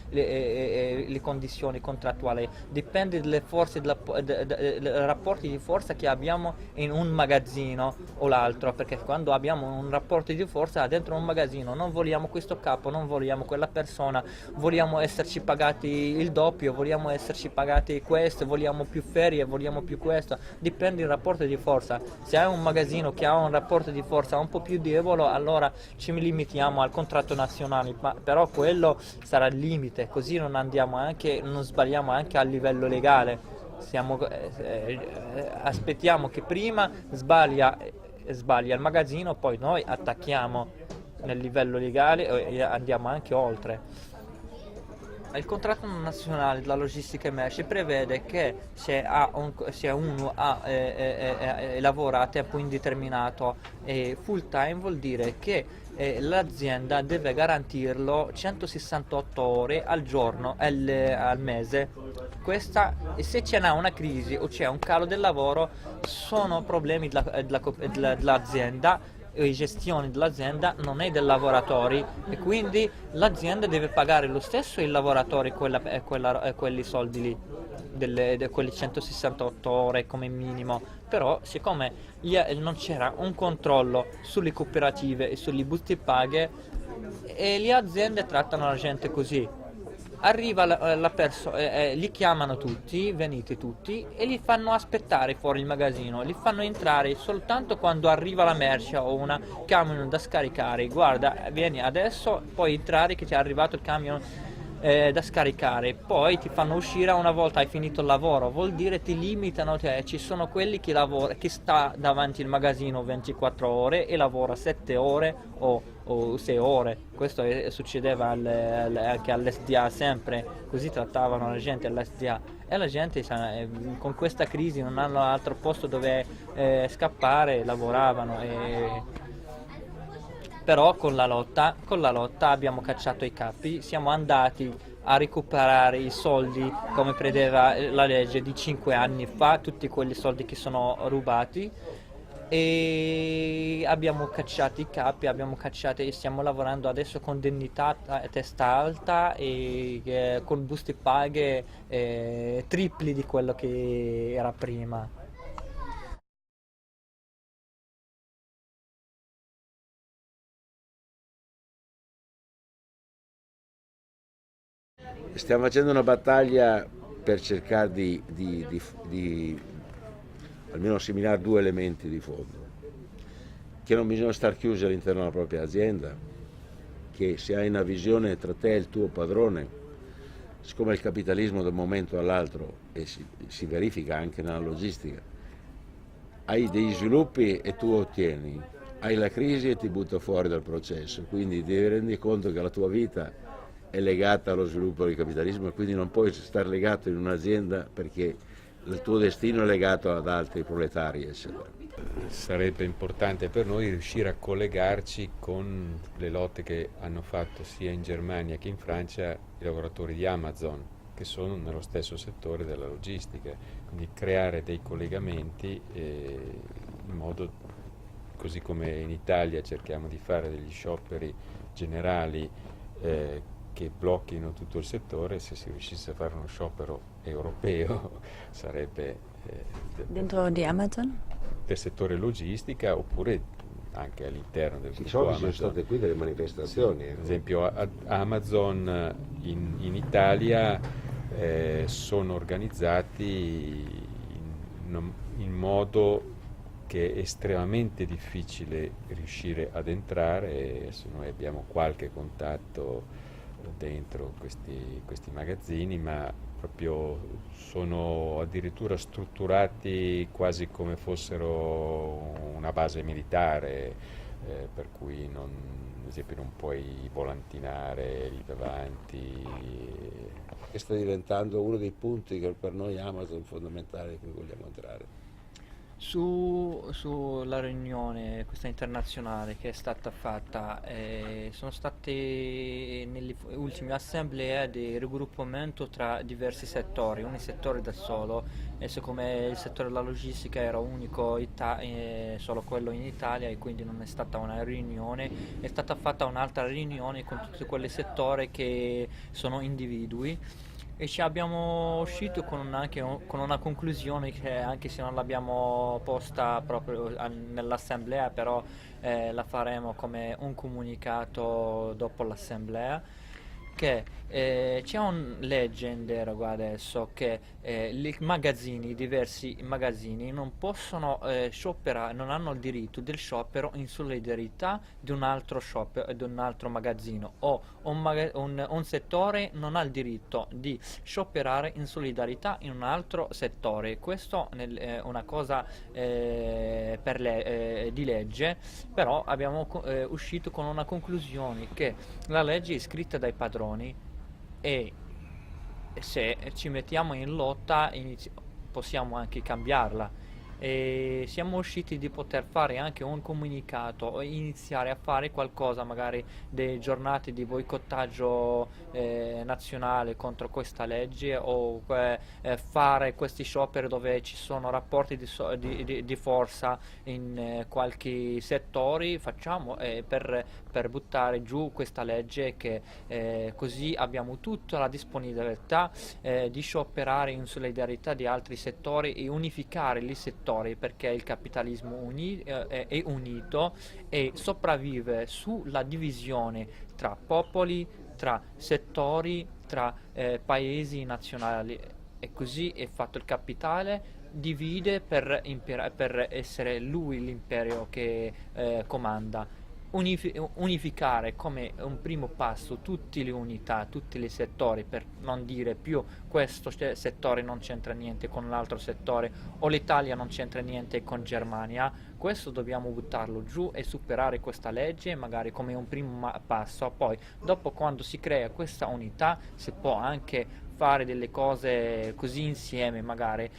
le condizioni contrattuali. Dipende dalle forze, dai rapporti di forza che abbiamo in un magazzino o l'altro, perché quando abbiamo un rapporto di forza dentro un magazzino non vogliamo questo capo, non vogliamo quella persona, vogliamo esserci pagati il doppio, vogliamo esserci pagati questo, vogliamo più ferie, vogliamo più questo, dipende dal rapporto di forza. Se hai un magazzino che ha un rapporto di forza un po' più debole, allora ci limitiamo al contratto nazionale, però quello sarà il limite, così non sbagliamo anche a livello legale. Aspettiamo che prima sbaglia il magazzino, poi noi attacchiamo nel livello legale e andiamo anche oltre. il contratto nazionale della logistica e merci prevede che se uno lavora a tempo indeterminato e full time vuol dire che l'azienda deve garantirlo 168 ore al giorno, al mese. Se c'è una crisi o c'è un calo del lavoro, sono problemi dell'azienda e gestione dell'azienda, non è dei lavoratori, e quindi l'azienda deve pagare lo stesso ai lavoratori quelli soldi lì, quelli 168 ore come minimo. Però siccome non c'era un controllo sulle cooperative e sulle buste paghe, e le aziende trattano la gente così. Arriva la persona, li chiamano tutti, venite tutti, e li fanno aspettare fuori il magazzino, li fanno entrare soltanto quando arriva la merce o una camion da scaricare. Guarda, vieni adesso, puoi entrare che ti è arrivato il camion da scaricare, poi ti fanno uscire una volta hai finito il lavoro. Vuol dire ti limitano, ci sono quelli che sta davanti al magazzino 24 ore e lavora 7 ore o 6 ore. Questo succedeva anche all'SDA, sempre così trattavano la gente all'SDA, e la gente con questa crisi non hanno altro posto dove scappare, lavoravano. Però con la lotta abbiamo cacciato i capi, siamo andati a recuperare i soldi come prevedeva la legge di 5 anni fa, tutti quegli soldi che sono rubati, e abbiamo cacciato i capi, e stiamo lavorando adesso con indennità a testa alta e con buste paghe tripli di quello che era prima. Stiamo facendo una battaglia per cercare di almeno assimilare due elementi di fondo: che non bisogna star chiusi all'interno della propria azienda, che se hai una visione tra te e il tuo padrone, siccome il capitalismo da un momento all'altro, e si verifica anche nella logistica, hai degli sviluppi e tu ottieni, hai la crisi e ti butta fuori dal processo, quindi devi rendere conto che la tua vita è legata allo sviluppo del capitalismo, e quindi non puoi stare legato in un'azienda perché il tuo destino è legato ad altri proletari, eccetera. Sarebbe importante per noi riuscire a collegarci con le lotte che hanno fatto sia in Germania che in Francia i lavoratori di Amazon, che sono nello stesso settore della logistica, quindi creare dei collegamenti in modo, così come in Italia cerchiamo di fare degli scioperi generali che blocchino tutto il settore. Se si riuscisse a fare uno sciopero europeo sarebbe Dentro di Amazon? del settore logistica, oppure anche all'interno del Ci gruppo sono Amazon. state qui delle manifestazioni. Ad esempio Amazon in Italia sono organizzati in modo che è estremamente difficile riuscire ad entrare. Adesso noi abbiamo qualche contatto dentro questi magazzini, ma proprio sono addirittura strutturati quasi come fossero una base militare, per cui ad esempio non puoi volantinare lì davanti. Che sta diventando uno dei punti che per noi Amazon è fondamentale, in cui vogliamo entrare. Sulla riunione questa internazionale che è stata fatta, sono state nelle ultime assemblee di raggruppamento tra diversi settori, ogni settore da solo, e siccome il settore della logistica era unico, solo quello in Italia, e quindi non è stata una riunione, è stata fatta un'altra riunione con tutti quei settori che sono individui, e ci abbiamo uscito con una conclusione che, anche se non l'abbiamo posta proprio nell'assemblea, però la faremo come un comunicato dopo l'assemblea, che c'è un legge in deroga adesso che diversi magazzini non possono scioperare, non hanno il diritto del sciopero in solidarietà di un altro magazzino, o un settore non ha il diritto di scioperare in solidarietà in un altro settore. Questo è una cosa di legge, però abbiamo uscito con una conclusione che la legge è scritta dai padroni, e se ci mettiamo in lotta possiamo anche cambiarla. E siamo usciti di poter fare anche un comunicato o iniziare a fare qualcosa, magari delle giornate di boicottaggio nazionale contro questa legge, o fare questi scioperi dove ci sono rapporti di forza in qualche settore, facciamo per buttare giù questa legge, che così abbiamo tutta la disponibilità di scioperare in solidarietà di altri settori e unificare i settori, perché il capitalismo è unito e sopravvive sulla divisione tra popoli, tra settori, tra paesi nazionali. E così è fatto il capitale, divide per essere lui l'imperio che comanda. Unificare come un primo passo tutte le unità, tutti i settori, per non dire più questo settore non c'entra niente con l'altro settore, o l'Italia non c'entra niente con Germania. Questo dobbiamo buttarlo giù e superare questa legge, magari come un primo passo. Poi dopo, quando si crea questa unità, si può anche fare delle cose così insieme, magari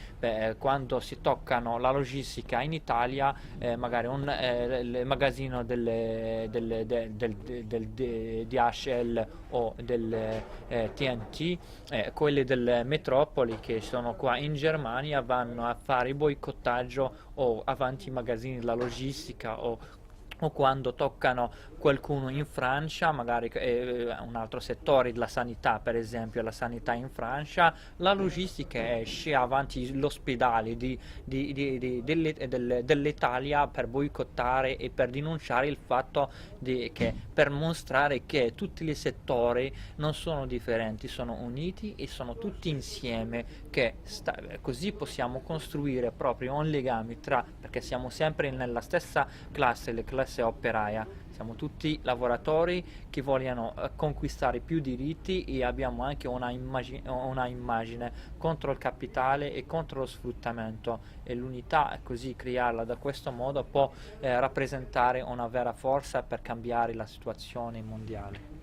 quando si toccano la logistica in Italia, magari il magazzino del DHL o del TNT, quelli del Metropoli che sono qua in Germania vanno a fare boicottaggio o avanti i magazzini della logistica, o quando toccano qualcuno in Francia, magari un altro settore, la sanità per esempio, la sanità in Francia, la logistica esce avanti l'ospedale dell'Italia per boicottare e per denunciare il fatto per mostrare che tutti i settori non sono differenti, sono uniti e sono tutti insieme, così possiamo costruire proprio un legame perché siamo sempre nella stessa classe, le classe operaia, siamo tutti lavoratori che vogliono conquistare più diritti, e abbiamo anche una immagine contro il capitale e contro lo sfruttamento, e l'unità, così crearla da questo modo, può rappresentare una vera forza per cambiare la situazione mondiale.